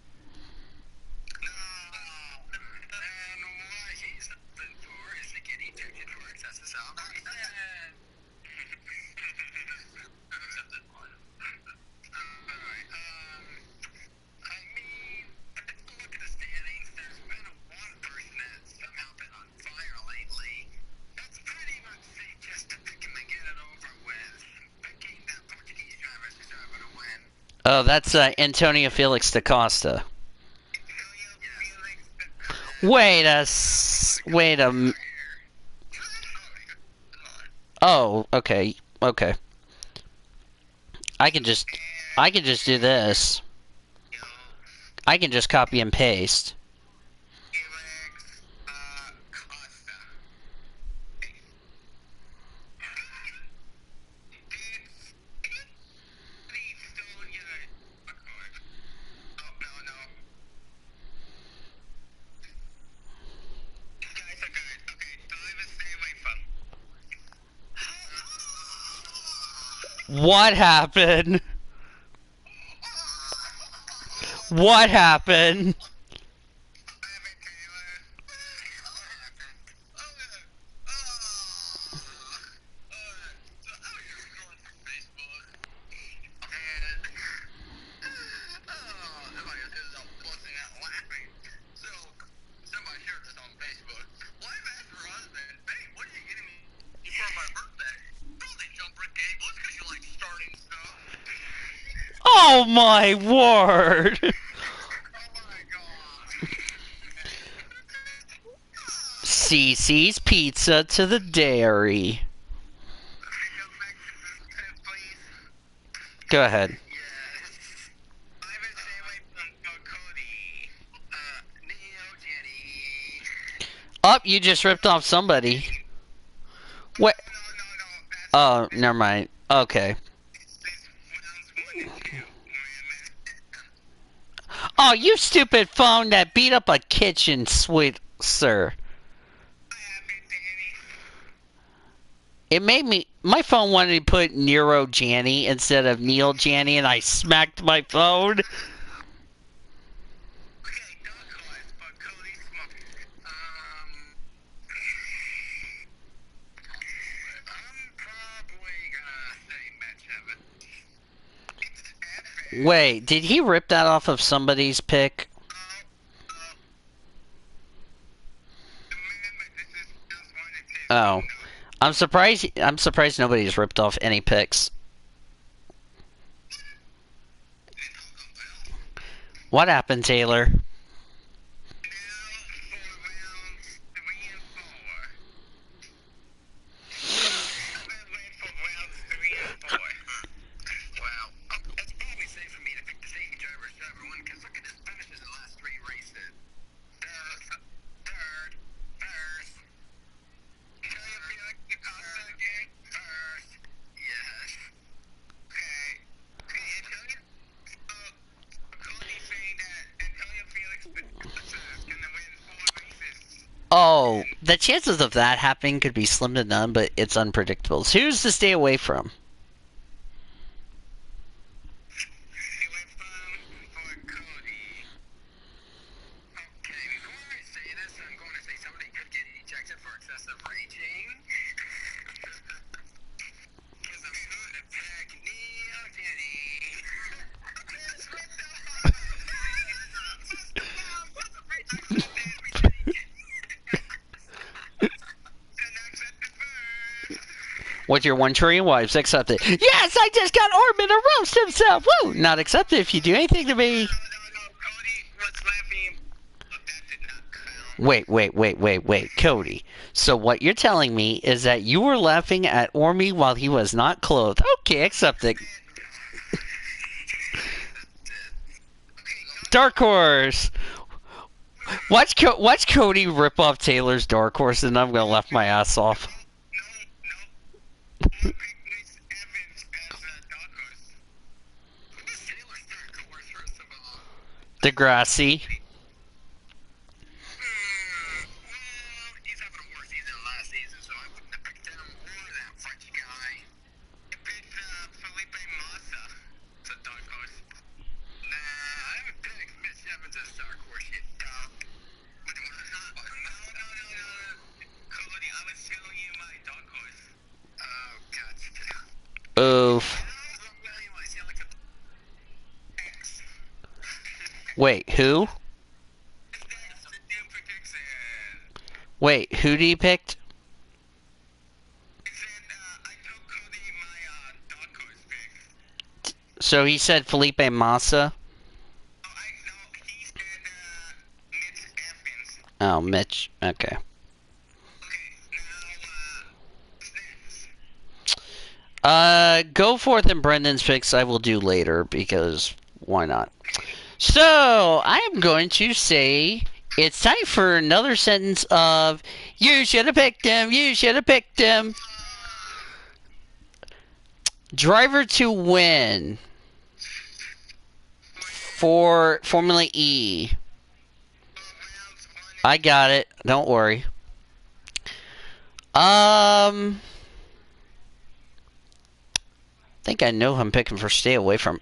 Oh, that's Antonio Felix da Costa. Wait a. Oh, okay. I can just do this. I can just copy and paste. What happened? What happened? Oh my word! Cece's Pizza to the dairy. Go ahead. Oh, you just ripped off somebody. What? Oh, never mind. Okay. Oh, you stupid phone that beat up a kitchen, sweet sir. It made me... My phone wanted to put Nero Janny instead of Neil Janny, and I smacked my phone. Wait, did he rip that off of somebody's pic? Oh. I'm surprised. I'm surprised nobody's ripped off any picks. What happened, Taylor? Oh, the chances of that happening could be slim to none, but it's unpredictable. So who's to stay away from? With your 1 trillion wives, accept it. Yes, I just got Orman to roast himself. Woo! Not accepted if you do anything to me. Wait, Cody. So what you're telling me is that you were laughing at Ormy while he was not clothed. Okay, accept it. Dark Horse. Watch Cody rip off Taylor's Dark Horse, and I'm gonna laugh my ass off. Degrassi. Oof. Wait, who? Wait, who did he pick? So he said Felipe Massa. Oh, Mitch. Okay. Go forth and Brendan's picks I will do later because why not? So I am going to say it's time for another sentence of you should have picked him. You should have picked him. Driver to win for Formula E. I got it. Don't worry. I think I know who I'm picking for stay away from.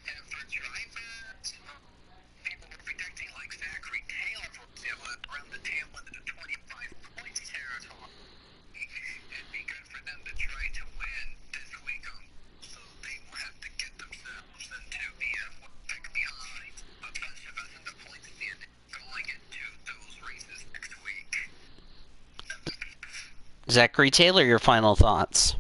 And for drivers, people were predicting like Zachary Taylor for example, around the tail end of the 25 points territory. It'd be good for them to try to win this week, so they will have to get themselves into the pick behind Chivas in the point standing going into those races next week. Zachary Taylor, your final thoughts.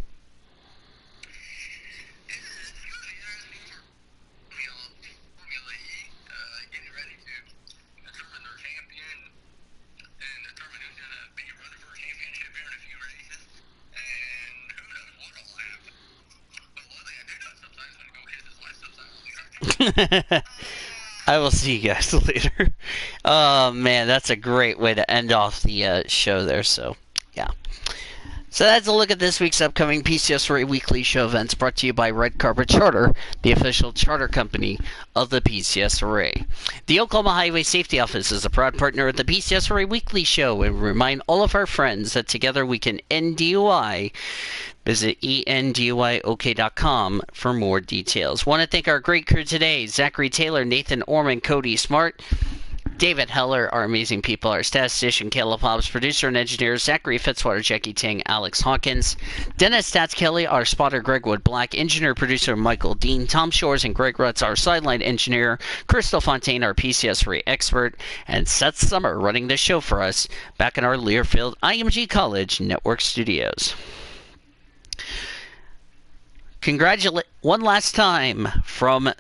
I will see you guys later. Oh man, that's a great way to end off the show there. So, yeah. So that's a look at this week's upcoming PCSRA Weekly Show events brought to you by Red Carpet Charter, the official charter company of the PCSRA. The Oklahoma Highway Safety Office is a proud partner of the PCSRA Weekly Show and remind all of our friends that together we can end DUI. Visit enduyok.com for more details. Want to thank our great crew today: Zachary Taylor, Nathan Orman, Cody Smart, David Heller, our amazing people, our statistician Caleb Hobbs, producer and engineer Zachary Fitzwater, Jackie Ting, Alex Hawkins, Dennis Stats Kelly, our spotter Greg Wood Black, engineer producer Michael Dean, Tom Shores and Greg Rutz, our sideline engineer, Crystal Fontaine, our PCS3 expert, and Seth Summer running the show for us back in our Learfield IMG College Network studios. Congratulate one last time from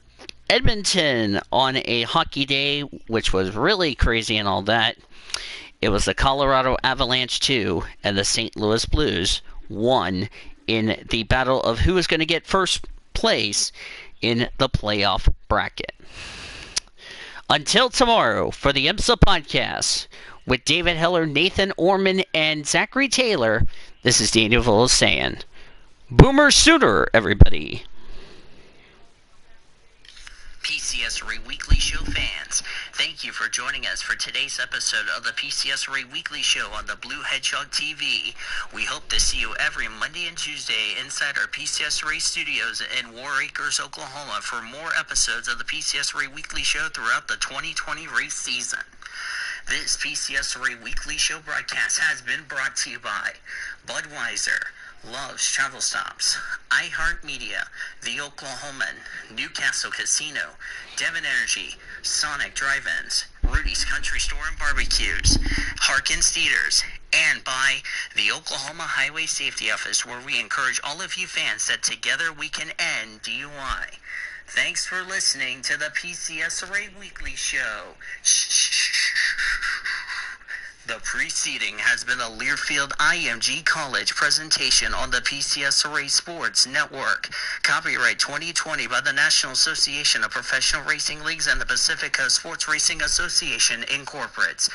Edmonton on a hockey day, which was really crazy and all that. It was the Colorado Avalanche 2 and the St. Louis Blues 1 in the battle of who was going to get first place in the playoff bracket. Until tomorrow for the IMSA podcast with David Heller, Nathan Orman, and Zachary Taylor, this is Daniel Volos saying, Boomer Sooner, everybody. PCSRA Weekly Show fans, thank you for joining us for today's episode of the PCSRA Weekly Show on the Blue Hedgehog TV. We hope to see you every Monday and Tuesday inside our PCSRA studios in War Acres, Oklahoma for more episodes of the PCSRA Weekly Show throughout the 2020 race season. This PCSRA Weekly Show broadcast has been brought to you by Budweiser, Love's Travel Stops, iHeartMedia, The Oklahoman, Newcastle Casino, Devon Energy, Sonic Drive-Ins, Rudy's Country Store and Barbecues, Harkins Theaters, and by the Oklahoma Highway Safety Office, where we encourage all of you fans that together we can end DUI. Thanks for listening to the PCSRA Weekly Show. The preceding has been a Learfield IMG College presentation on the PCSRA Sports Network. Copyright 2020 by the National Association of Professional Racing Leagues and the Pacific Coast Sports Racing Association, Incorporates.